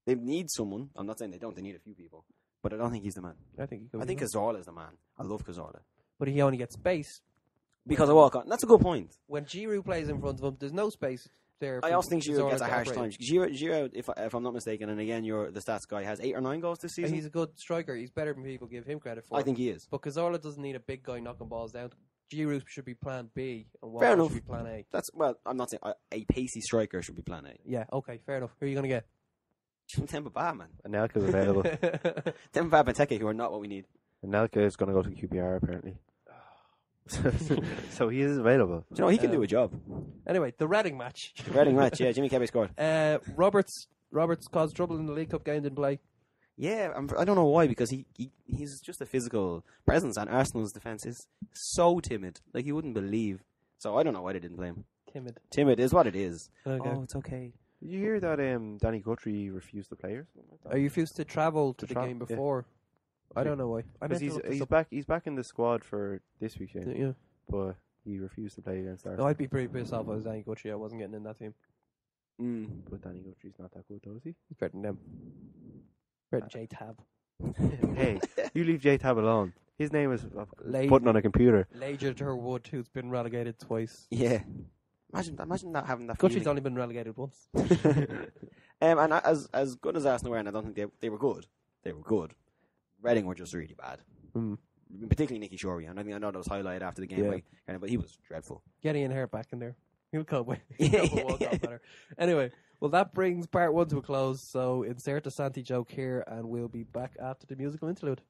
They need someone. I'm not saying they don't. They need a few people, but I don't think he's the man. I think Cazorla is the man. I love Cazorla But he only gets space. because of Walcott. And that's a good point. When Giroud plays in front of him, there's no space there. I also think Giroud Cazorla gets a to harsh operate. time. Giroud, if I'm not mistaken, and again you're the stats guy, has 8 or 9 goals this season. He's a good striker. He's better than people give him credit for. I think he is. But Cazorla doesn't need a big guy knocking balls down. Giroud should be plan B, and Fair Walcott enough. should be plan A. I'm not saying a pacey striker should be plan A. Yeah, okay, fair enough. Who are you going to get? Demba Ba, man. Anelka's available. Demba Ba and Teke, who are not what we need. Anelka is going to go to QPR apparently. So he is available. Do you know, he can do a job. Anyway, the Reading match. Reading match, yeah. Jimmy Kebe scored. Roberts caused trouble in the League Cup game, didn't play. Yeah, I don't know why, because he's just a physical presence, and Arsenal's defence is so timid. Like, you wouldn't believe. So I don't know why they didn't play him. Timid is what it is. Okay. Oh, it's okay. Did you hear that Danny Guthrie refused to play or something like that? Are you refused to travel to the game before? Yeah. I don't know why. Because he's back in the squad for this week's game. Yeah. But he refused to play against Arsenal. No, I'd be pretty pissed off if I was Danny Guthrie. I wasn't getting in that team. But Danny Guthrie's not that good, though, is he? He's better than them. Better than J-Tab. Hey, you leave J-Tab alone. His name is Lay- putting on a computer. Lager Wood, who's been relegated twice. Yeah. Imagine not having that Guthrie's feeling. only been relegated once. And as good as Arsenal were, and I don't think they were good. They were good. Reading were just really bad. Particularly Nicky Shorey. And I know that was highlighted after the game, but he was dreadful. Getting in here back in there. He'll come away. Better. Anyway, well, that brings part 1 to a close. So insert a Santi joke here, and we'll be back after the musical interlude.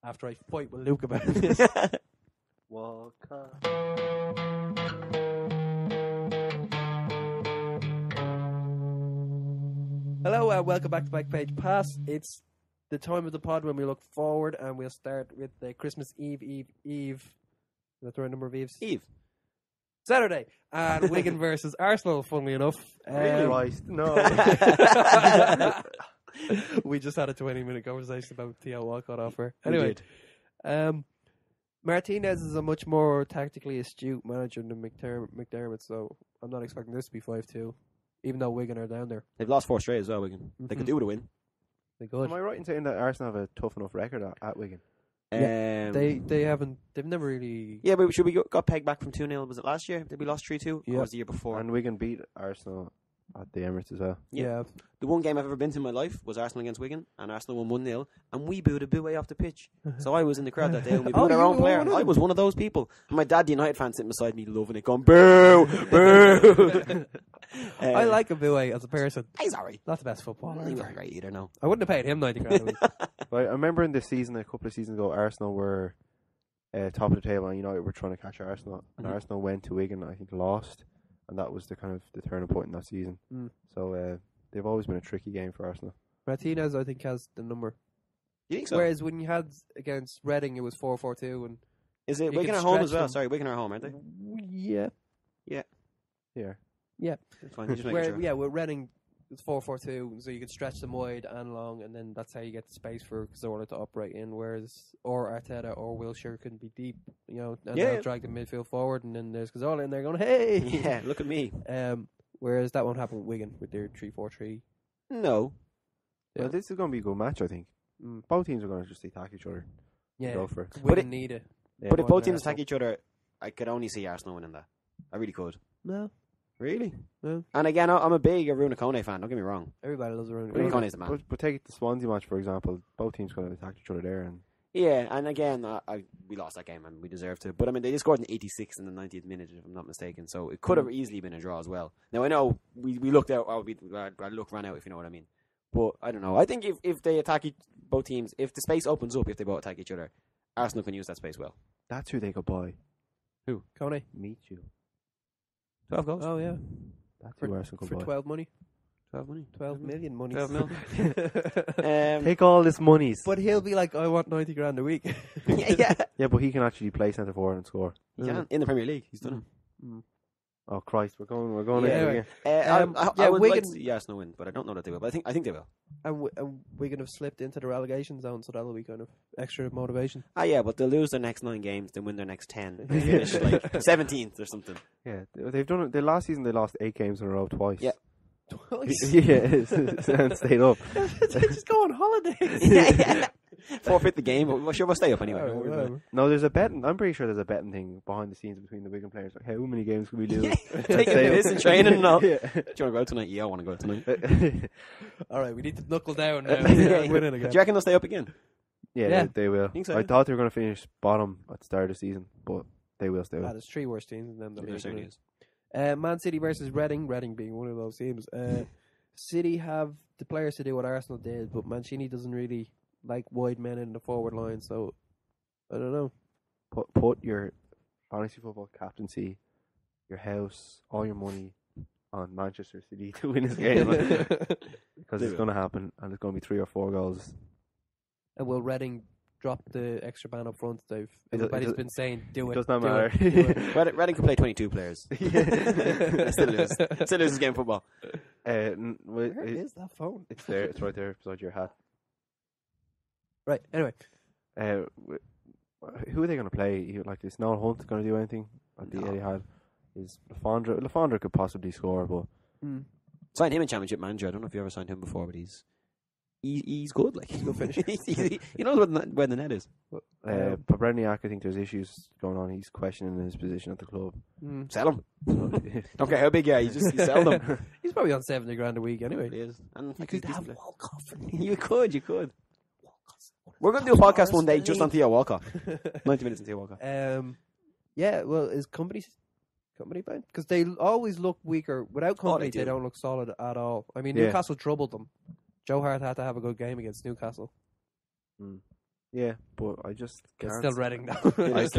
After I fight with Luke about this. Walk on. Hello and welcome back to Backpage Pass. It's the time of the pod when we look forward, and we'll start with the Christmas Eve. Is that the right number of Eves? Eve. Saturday. And Wigan versus Arsenal, funnily enough. Really? Right. No. We just had a 20-minute conversation about Theo Walcott offer. Anyway, Martinez is a much more tactically astute manager than McDermott, so I'm not expecting this to be 5-2, even though Wigan are down there. They've lost 4 straight as well, Wigan. They could do with a win. They could. Am I right in saying that Arsenal have a tough enough record at Wigan? They've never really... Yeah, but should we got pegged back from 2-0? Was it last year? Did we lost 3-2? Yeah. Or was it the year before? And Wigan beat Arsenal at the Emirates as well. Yeah. The one game I've ever been to in my life was Arsenal against Wigan, and Arsenal won 1-0, and we booed a Boué off the pitch. So I was in the crowd that day, and we booed our own player. I was one of those people. And my dad, the United fan, sitting beside me, loving it, going, boo, boo. I like a Boué as a person. He's alright. Not the best footballer. He's not great either, no. I wouldn't have paid him 90 grand a week. But I remember in this season, a couple of seasons ago, Arsenal were top of the table, and United were trying to catch Arsenal. And Arsenal went to Wigan, I think lost, and that was the kind of the turning point in that season. So they've always been a tricky game for Arsenal. Martinez, I think, has the number. You think so? Whereas when you had against Reading, it was 4-4-2. And is it Wigan at home as well? Sorry, Wigan are home, aren't they? Yeah. It's fine. Just making sure. Yeah, with Reading, it's 4-4-2, so you could stretch them wide and long, and then that's how you get the space for Cazorla to operate in. Whereas, or Arteta or Wilshere can be deep, and they'll drag the midfield forward, and then there's Cazorla in there going, hey! Yeah, look at me. Whereas that won't happen with Wigan with their 3-4-3. No. Yeah. Well, this is going to be a good match, I think. Both teams are going to just attack each other. Yeah, go for it. Wigan need it. But if both teams attack each other, I could only see Arsenal winning that. I really could. No. Really? No. And again, I'm a big Aruna Kone fan, don't get me wrong. Everybody loves Aruna Aruna Kone is the man. But take the Swansea match, for example. Both teams going to attack each other there. And yeah, and again, we lost that game and we deserved to. But I mean, they just scored in the 86th and the 90th minute, if I'm not mistaken. So it could have easily been a draw as well. Now, I know we looked out, our look ran out, if you know what I mean. But I don't know. I think if they attack both teams, if the space opens up, if they both attack each other, Arsenal can use that space well. that's who they could buy. Who? Kone. Meet you. 12 goals? Oh, yeah. That's who Arsenal could For buy. 12 money. 12 money. 12 million money. 12 mil. Take all this monies. But he'll be like, I want 90 grand a week. Yeah, but he can actually play centre forward and score. He can. In the Premier League, he's done it. Oh Christ, we're going Yeah, again. I would Wigan, like to see Arsenal win, but I don't know that they will. But I think they will. and Wigan have slipped into the relegation zone, so that'll be kind of extra motivation. Yeah, but they'll lose their next 9 games, then win their next 10. They finish like 17th or something. Yeah, they've done it. The last season they lost 8 games in a row twice. Yeah. Twice? And stayed up. They just go on holidays. Forfeit the game, but we'll stay up anyway. Don't worry about it. No, there's a betting. I'm pretty sure there's a betting thing behind the scenes between the Wigan players. Like, how many games can we lose? Taking the piss and training and all. Yeah. Do you want to go out tonight? Yeah, I want to go out tonight. All right, we need to knuckle down now. Winning again. Do you reckon they'll stay up again? Yeah, they will. Think so, I yeah? thought they were going to finish bottom at the start of the season, but they will stay up. There's 3 worse teams than them. There certainly is. Man City versus Reading. Reading being one of those teams. City have the players to do what Arsenal did, but Mancini doesn't really like wide men in the forward line, so I don't know. Put your fantasy football captaincy, your house, all your money on Manchester City to win this game. Because it's going to happen, and it's going to be 3 or 4 goals. And will Reading drop the extra man up front, Dave? It Everybody's been saying, do it. Does not do matter. it. Reading can play 22 players. Still lose. Still loses game football. Where is that phone? It's there. It's right there beside your hat. Right, anyway. Who are they going to play? Like, is Noel Hunt going to do anything? At the Etihad? Is Lafondra could possibly score, but Signed him in Championship Manager. I don't know if you ever signed him before, but he's good. Like, he's a good finisher. He knows where the net is. Pobredniak, I think there's issues going on. He's questioning his position at the club. Sell him. Don't care how big you are, you sell them. He's probably on 70 grand a week anyway. He is. And You could have Walcott. You could. We're going to do a podcast one day just on Theo Walcott. 90 minutes on Theo Walcott. Yeah, well, is company bad? Because they always look weaker. Without company, they they do. don't look solid at all. I mean, Yeah. Newcastle troubled them. Joe Hart had to have a good game against Newcastle. Yeah, but I just It's can't. still Reading now.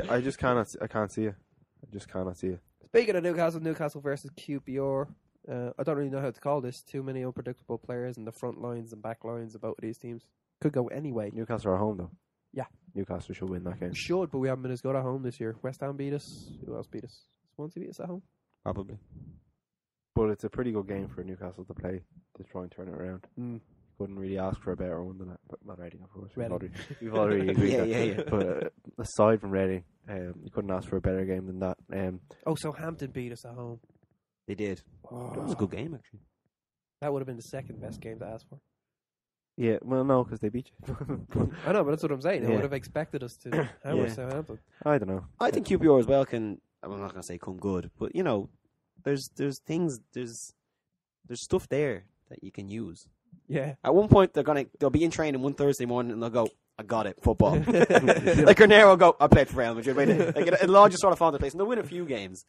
I just cannot. I can't see it. I just cannot see it. Speaking of Newcastle versus QPR. I don't really know how to call this. Too many unpredictable players in the front lines and back lines of both of these teams. Could go anyway. Newcastle are home though. Yeah. Newcastle should win that game. We should, but we haven't been as good at home this year. West Ham beat us. Who else beat us? Swansea beat us at home. Probably. But it's a pretty good game for Newcastle to play to try and turn it around. Couldn't really ask for a better one than that. But not Reading, of course. We've already agreed. Yeah. But aside from Reading, you couldn't ask for a better game than that. Southampton beat us at home. They did. Oh. That was a good game, actually. That would have been the second best game to ask for. Yeah, well, no, because they beat you. I know, but that's what I'm saying. I Yeah. would have expected us to hammer Yeah. Southampton. I don't know. I think QPR as well can, I'm not going to say come good, but, there's things, there's stuff there that you can use. Yeah. At one point, they'll be in training one Thursday morning and they'll go, I got it, football. Like Granero will go, I played for Real Madrid. Like, it'll all just sort of fall into place, and they'll win a few games.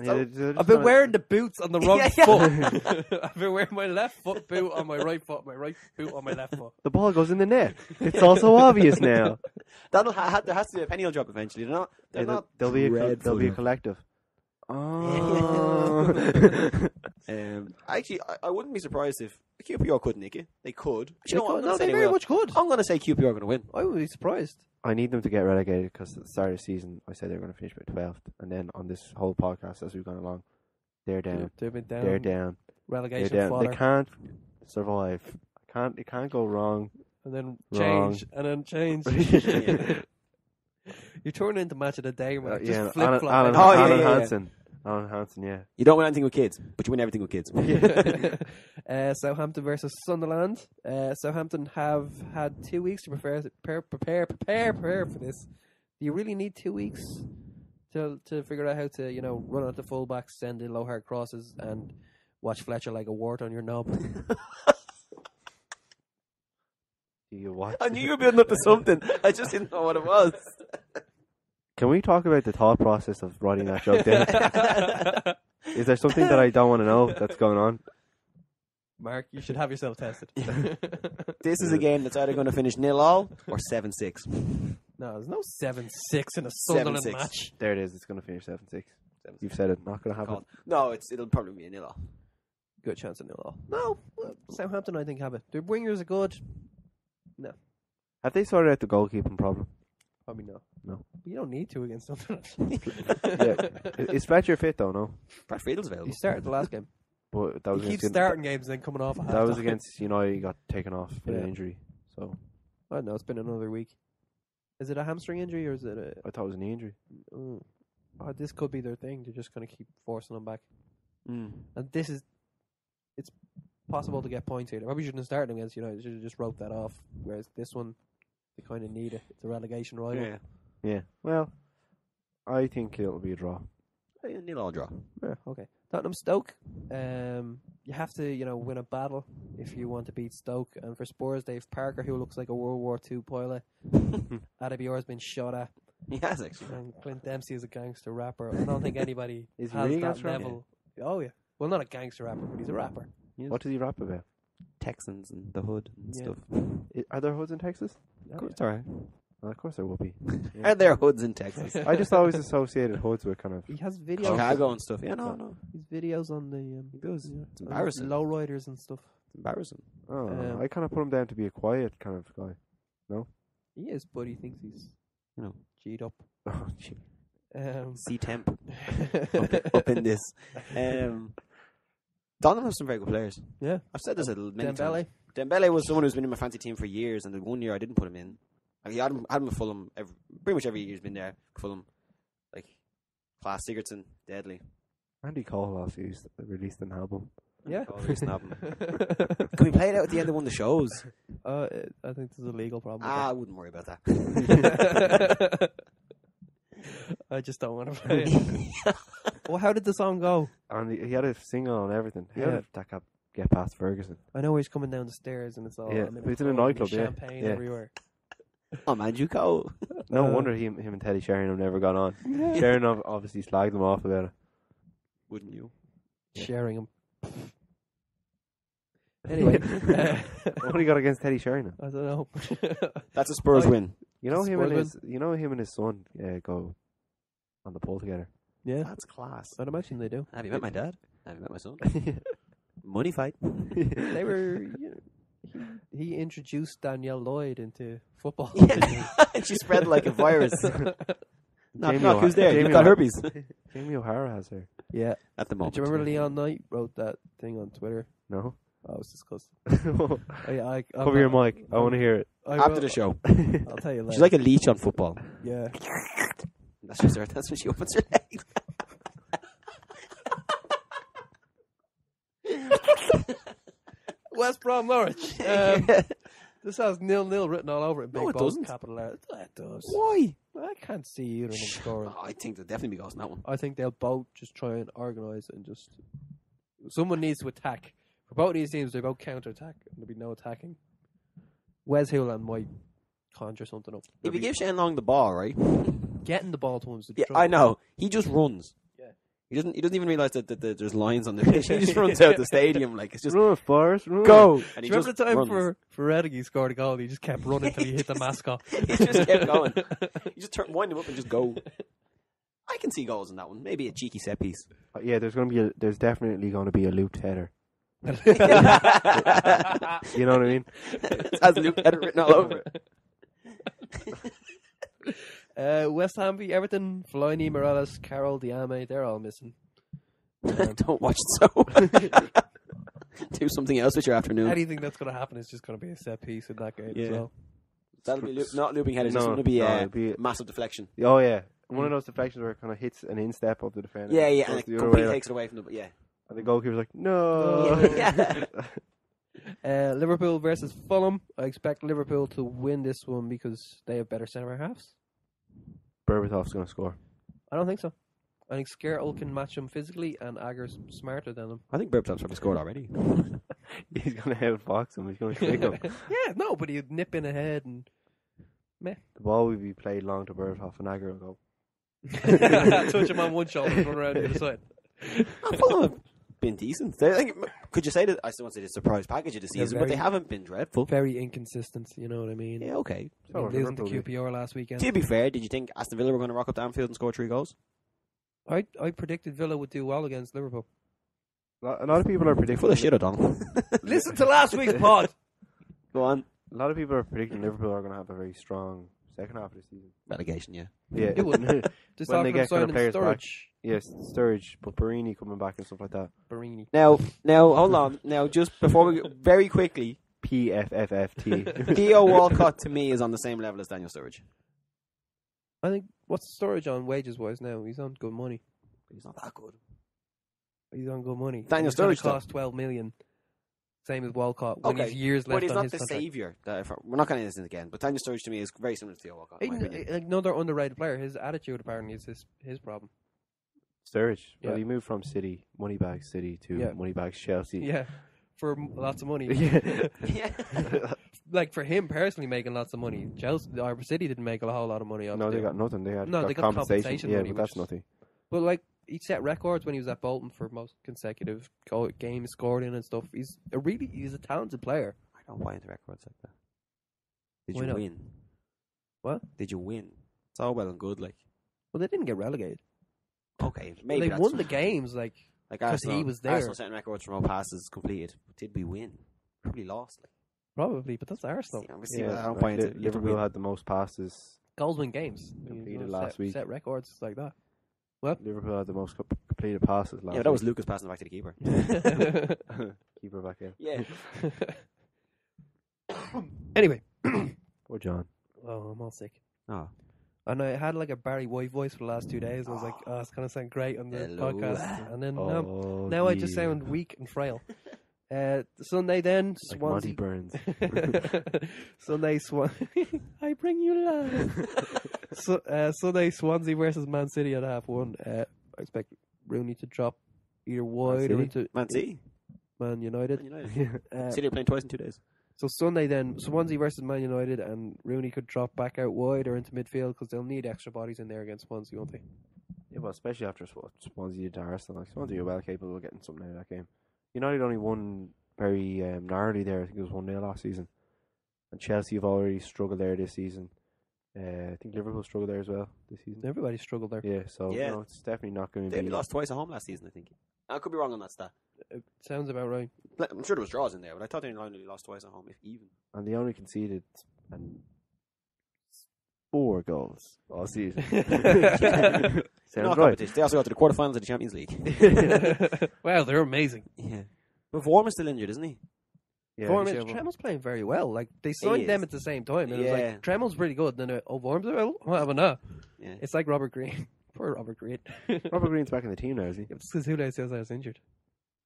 So, I've been wearing the boots on the wrong foot. I've been wearing my left foot boot on my right foot, my right boot on my left foot. The ball goes in the net. It's also obvious now. there has to be a penny drop eventually. There'll be a collective. Oh. Actually, I wouldn't be surprised if QPR could nick it. They could. They very much could. I'm going to say QPR are going to win. I would be surprised. I need them to get relegated because at the start of the season, I said they were going to finish by 12th. And then on this whole podcast, as we've gone along, they're down. They've been down. They're down. Relegation They're down. fodder. They can't survive. It can't go wrong. And then Wrong. change. And then change. You turn into match of the day, man. Just flip-flop. Alan Hansen. Alan Hansen, yeah. You don't win anything with kids, but you win everything with kids. Southampton versus Sunderland. Southampton have had 2 weeks to prepare for this. Do you really need 2 weeks to figure out how to, run out the fullbacks, send in low hard crosses, and watch Fletcher like a wart on your knob? I knew you were building up to something. I just didn't know what it was. Can we talk about the thought process of writing that joke down? Is there something that I don't want to know that's going on? Mark, you should have yourself tested. This is a game that's either going to finish 0-0 or 7-6. No, there's no 7-6 in a Sunderland 7-6. match. There it is. It's going to finish 7-6. You've said it. Not going to happen. No, it'll probably be a 0-0. Good chance of 0-0. No, Southampton I think have it. Their wingers are good. No. Have they sorted out the goalkeeping problem? Probably no. No. You don't need to against Sunderland. Is Fletcher fit though? No. Brad Friedel's available. He started the last game. But that was He keeps starting games and then coming off. That was against United. He got taken off for an injury. So I don't know. It's been another week. Is it a hamstring injury or is it a? I thought it was a knee injury. Oh, this could be their thing. They're just going to keep forcing them back. Mm. And it's possible to get points here. They probably shouldn't have started against United. They should have just wrote that off. Whereas this one, they kind of need it. It's a relegation rival. Yeah. Well, I think it'll be a draw. 0-0 draw. Yeah, okay. Tottenham Stoke. You have to, win a battle if you want to beat Stoke. And for Spurs, Dave Parker, who looks like a World War II pilot. Adebayor's been shot at. He has actually. And Clint Dempsey is a gangster rapper. I don't think anybody Is he has really a that gangster rapper? level. Oh yeah. Well, not a gangster rapper, but he's a rapper. What does he rap about? Texans and the hood and stuff. Are there hoods in Texas? Of course, all right. Well, of course there will be. Are there hoods in Texas? I just always associated hoods with kind of. He has videos. Chicago and stuff. Yeah, no. His videos on the He does. yeah, It's embarrassing. lowriders and stuff. It's embarrassing. Oh, I kind of put him down to be a quiet kind of guy. No. He is, but he thinks he's G'd up. Oh, gee. C temp up in this. Tottenham have some very good players. Yeah, I've said this many Dembele. times. Dembele was someone who's been in my fancy team for years, and the 1 year I didn't put him in. Like, I had him at Fulham. Pretty much every year he's been there. Fulham, like class. Sigurdsson, deadly. Andy Cole also released an album. Yeah. Can we play it out at the end of one of the shows? I think there's a legal problem. I wouldn't worry about that. I just don't want to play it. Well, how did the song go? And he had a single and everything. He had that get past Ferguson. I know he's coming down the stairs and it's all. Yeah, but it's in a nightclub. Champagne everywhere. Oh man, you go. No wonder him and Teddy Sheringham never got on. Sheringham obviously slagged him off about it. Wouldn't you? Sharing him. Anyway, what do you got against Teddy Sheringham? I don't know. That's a Spurs win. You know him and his son go on the pole together. Yeah, that's class. I'd imagine they do. Have you met my dad? Have you met my son? Money fight. They were. He introduced Danielle Lloyd into football. Yeah. She spread like a virus. Knock, who's there? You've got herpes. Jamie O'Hara has her. Yeah. At the moment. Do you remember Leon Knight wrote that thing on Twitter? No. Oh, it was disgusting. Cover your mic. I want to hear it. After the show. I'll tell you later. She's like a leech on football. Yeah. That's just her. That's when she opens her legs. West Brom Norwich. This has 0-0 written all over it. Big it bold doesn't. Capital letters. It does. Why? I can't see either of them scoring. I think there'll definitely be goals in that one. I think they'll both just try and organise and just... Someone needs to attack For both of these teams, they're both counter-attack. There'll be no attacking. Wes Houlihan might conjure something up. If you give Shane Long the ball, right? Getting the ball to him is the Yeah, trouble. I know. He just runs. Yeah. He doesn't even realise that there's lines on the pitch. He just runs out the stadium like it's just Run, Forrest, run. go. And Do he you remember just the time runs. for Reading he scored a goal and he just kept running until he hit the mascot? He just kept going. You just wind him up and just go. I can see goals in that one. Maybe a cheeky set piece. Yeah, there's definitely going to be a looped header. You know what I mean? It has Luke Header written all over it. West Ham beat Everton. Fellaini, Morales, Carroll, Diame, they're all missing. Don't watch it so. Do something else with your afternoon. Anything that's going to happen is just going to be a set piece in that game as well. That'll be not looping headers. It's No, going to be it'll be massive deflection. Oh yeah, one of those deflections where it kind of hits an instep of the defender. Yeah, Goes and it the other way, completely like, takes it away from the yeah. and the goalkeeper's like, no. Yeah. Liverpool versus Fulham. I expect Liverpool to win this one because they have better centre halves. Berbatov's going to score. I don't think so. I think Skertel can match him physically, and Agger's smarter than him. I think Berbatov's probably scored already. He's going to outfox him. He's going to kick him. Yeah, no, but he'd nip in ahead and The ball will be played long to Berbatov and Agger will go. touch him on one shoulder and run around the other side. Fulham have been decent. Could you say that? I still want to say the surprise package of the season, but they haven't been dreadful. Very inconsistent, you know what I mean? Yeah, okay. I mean, losing to QPR last weekend. To be fair, did you think Aston Villa were going to rock up to Anfield and score 3 goals? I predicted Villa would do well against Liverpool. A lot of people are predicting. Full of shit, O'Donnell. Listen to last week's pod. Go on. A lot of people are predicting Liverpool are going to have a very strong second half of the season. Relegation, yeah. Yeah, It wouldn't. Just when they talking get of signing players back. Sturridge. Yes, Sturridge, but Barini coming back and stuff like that. Barini. Now, hold on. Now, just before we go, very quickly, PFFFT. Theo Walcott to me is on the same level as Daniel Sturridge. I think, what's Sturridge on wages-wise now? He's on good money. He's not that good. He's on good money. Daniel He's gonna Sturridge, though. cost 12 million. Same as Walcott. When Okay, he's years left but he's on not his the contract. saviour. We're not going to this again, but Daniel Sturridge to me is very similar to Theo Walcott. In my opinion. Another underrated player. His attitude apparently is his problem. Sturridge. Yeah. Well, he moved from City, Moneybags City, to Moneybags Chelsea. Yeah, for lots of money. Yeah. Like for him personally, making lots of money. Chelsea or City didn't make a whole lot of money. No, they got nothing. They got compensation Yeah, money, but that's which is- nothing. But like he set records when he was at Bolton for most consecutive games scored in and stuff. He's a talented player. I don't buy into records like that. Did Why you not? win? What? Did you win? It's all well and good, like. Well, they didn't get relegated. Okay, maybe They that's won the games like 'cause Arsenal, he was there. Arsenal setting records for all passes completed. Did we win? Probably lost. Like. probably, but that's Arsenal. I don't buy into it. You have to Liverpool win. had the most passes. Goals win games. Completed last week. Set records like that. Liverpool had the most completed passes last Yeah, that was week. Lucas passing it back to the keeper. Keeper back in. Yeah. Anyway, Or John. oh, I'm all sick. Oh. And I had like a Barry White voice for the last 2 days. I was like, oh, it's going to sound great on the Hello. podcast. And then Oh, now I just dear. sound weak and frail. Sunday then, Like Monty Swansea. Burns. Sunday, I bring you love. Sunday, Swansea versus Man City at 1:30. I expect Rooney to drop either wide or City? into Man City. Man United. Man United. Uh, City are playing twice in 2 days. So Sunday then, Swansea versus Man United, and Rooney could drop back out wide or into midfield because they'll need extra bodies in there against Swansea, won't they? Yeah, well, especially after Swansea did to Arsenal. Like, Swansea are well capable of getting something out of that game. United only won very narrowly there. I think it was 1-0 last season. And Chelsea have already struggled there this season. I think Liverpool struggled there as well this season. Everybody struggled there. Yeah, so Yeah. No, it's definitely not going to They only be. lost twice at home last season, I think. I could be wrong on that stat. It sounds about right. I'm sure there was draws in there, but I thought they only lost twice at home, if even. And they only conceded 4 goals all season. No Sounds right. competition. They also got to the quarterfinals of the Champions League. Wow, they're amazing. Yeah. But Vorm is still injured, isn't he? Yeah, Tremel's playing very well. Like they signed is. them at the same time, and it was Yeah. like Tremel's pretty good. And then Vorm's well, what happened now? Yeah. It's like Robert Green. Poor Robert Green. Robert Green's back in the team now, is he? It's because Hule says I was injured.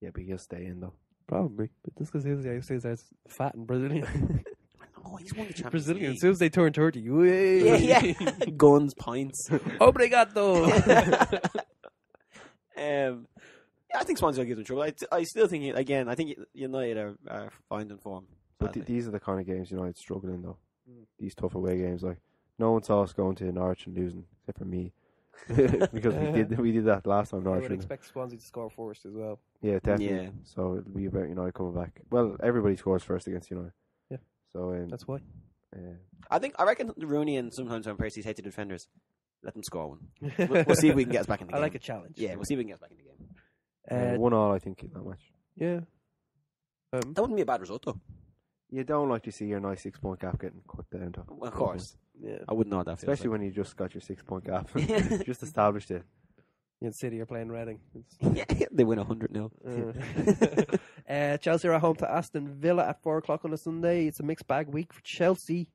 Yeah, but he'll stay in though. Probably, but just because Hule says I was fat and Brazilian. Oh, he's won the Champions Brazilian. As League. soon as they turn 30, Yeah. Guns, pints. Obrigado. I I think Swansea will give them trouble. I still think, again, I think United are finding form. But these are the kind of games United struggling though. These tough away games, like no one saw us going to Norwich and losing, except for me, because we did that last time. Norwich. I would expect Swansea to score first as well. Yeah, definitely. Yeah. So it'll be about United coming back. Well, everybody scores first against United. Yeah. So that's why. I reckon Rooney and sometimes when Percy's hate the defenders, let them score one. We'll see if we can get us back in the game. I like a challenge. Yeah, we'll see if we can get us back in the game. 1-1, I think, in that match. Yeah. That wouldn't be a bad result though. You don't like to see your nice 6-point gap getting cut down to. Of course. Yeah. I wouldn't know what that feels Especially like. when you just got your 6-point gap. Just established it. In City are playing Reading. Yeah, they win 100-0. Chelsea are at home to Aston Villa at 4:00 on a Sunday. It's a mixed bag week for Chelsea.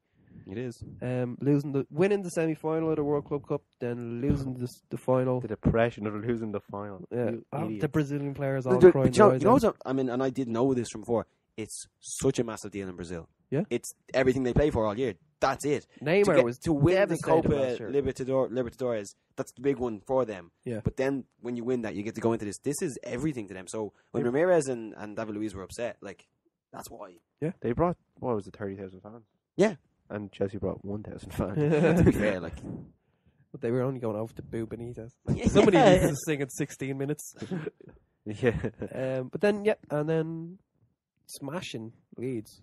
It is. Winning the semi-final of the World Club Cup, then losing the final. The depression of losing the final. Yeah, You the Brazilian players all But crying. you know what? I mean, and I did know this from before. It's such a massive deal in Brazil. Yeah, it's everything they play for all year. That's it. Neymar was to win the devastated Copa last year. Libertadores. That's the big one for them. Yeah. But then when you win that, you get to go into this. This is everything to them. So when Ramirez and David Luiz were upset, like that's why. Yeah, they brought 30,000 fans. Yeah, and Chelsea brought 1,000 fans. To be fair, like. But they were only going over to boo Benitez. Yeah. Somebody needs to sing at 16 minutes. Yeah. But then smashing Leeds.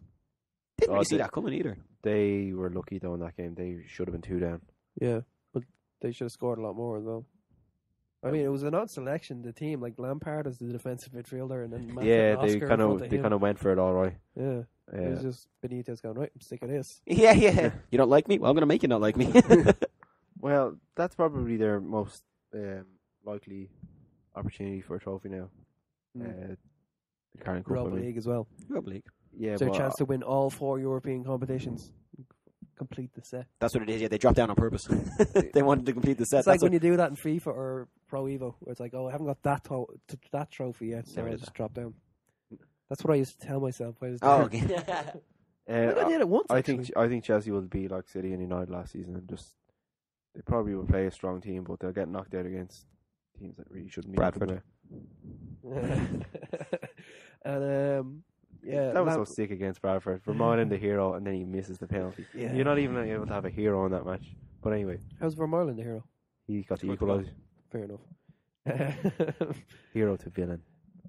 Didn't really see that coming either. They were lucky though in that game. They should have been 2 down. Yeah, but they should have scored a lot more as well. I mean, it was an odd selection. The team, like Lampard as the defensive midfielder, and then they kind of went for it all right. Yeah, it was just Benitez going, right, I'm sick of this. Yeah. You don't like me? Well, I'm going to make you not like me. Well, that's probably their most likely opportunity for a trophy now. The Carling Cup, Europa League as well. Europa League. Yeah, it's their chance to win all 4 European competitions. Complete the set. That's what it is. Yeah, they dropped down on purpose. They wanted to complete the set. It's like when you do that in FIFA or Pro Evo, where it's like, oh, I haven't got that trophy yet, so I just drop down. That's what I used to tell myself. Okay. I did it once. I think Chelsea will be like City and United last season, and just they probably will play a strong team, but they'll get knocked out against teams that really shouldn't be. Bradford. And yeah, that was so sick against Bradford. Vermaelen the hero, and then he misses the penalty. Yeah. You're not even able to have a hero in that match. But anyway, how's Vermaelen the hero? He got the equaliser. Fair enough. Hero to villain.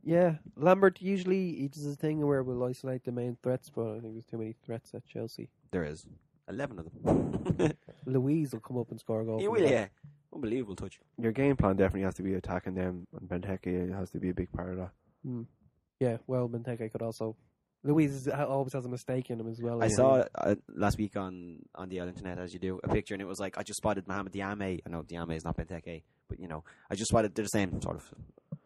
Yeah, Lambert usually he does a thing where we'll isolate the main threats, but I think there's too many threats at Chelsea. There is 11 of them. Louise will come up and score a goal. He will, yeah. Unbelievable touch. Your game plan definitely has to be attacking them, and Benteke has to be a big part of that. Yeah, well, Benteke could also. Louise always has a mistake in him as well. I saw last week on the internet, as you do, a picture, and it was like, I just spotted Mohamed Diame. I know Diame is not Benteke, but I just spotted, they're the same sort of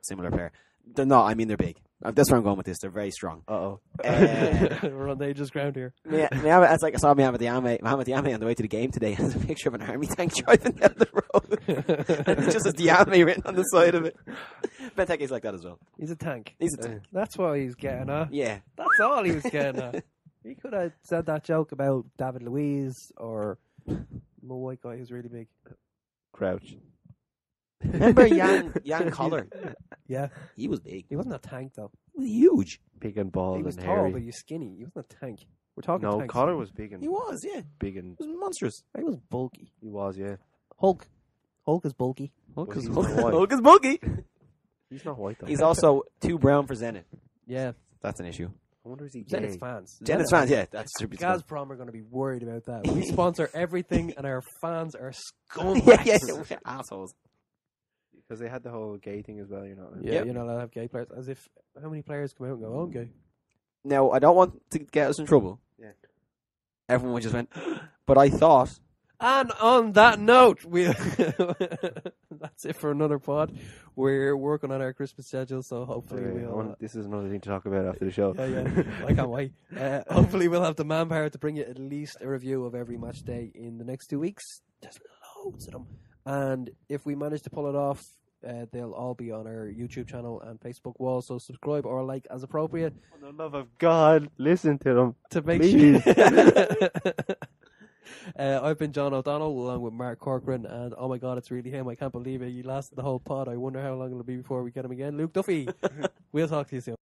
similar pair. They're not, I mean, they're big. That's where I'm going with this. They're very strong. We're on dangerous ground here. It's like I saw Mohamed Diame on the way to the game today. There's a picture of an army tank driving down the road. And it just has Diame written on the side of it. Benteke's like that as well. He's a tank. He's a tank. That's what he's getting at. Yeah. That's all he was getting at. He could have said that joke about David Luiz or the white guy who's really big. Crouch. Remember Jan Collar? Yeah. He was big. He wasn't a tank, though. He was huge. Big and bald he was and tall, hairy. but he's skinny. He wasn't a tank. We're talking No, tanks. Collar was big and... He was, yeah. Big and... He was monstrous. He was bulky. He was, yeah. Hulk is bulky. Hulk Well, is he's not white. Hulk is bulky. He's not white, though. He's also too brown for Zenit. Yeah. That's an issue. I wonder is he gay? Zenit's fans. Zenit's fans, yeah. That's true. Gazprom are going to be worried about that. We sponsor everything, and our fans are scumbags. yeah, assholes. Because they had the whole gay thing as well, you know. Yeah, Yep. you're not allowed to have gay players. As if, how many players come out and go, oh, I'm gay? Now, I don't want to get us in trouble. Yeah. Everyone just went, but I thought. And on that note, that's it for another pod. We're working on our Christmas schedule, so hopefully we'll... this is another thing to talk about after the show. Yeah, I can't wait. Hopefully we'll have the manpower to bring you at least a review of every match day in the next 2 weeks. There's loads of them. And if we manage to pull it off, they'll all be on our YouTube channel and Facebook wall, so subscribe or like as appropriate. For the love of God, listen to them. To make Please. sure... I've been John O'Donnell along with Mark Corcoran, and oh my god, it's really him. I can't believe it. You lasted the whole pod. I wonder how long it'll be before we get him again. Luke Duffy. We'll talk to you soon.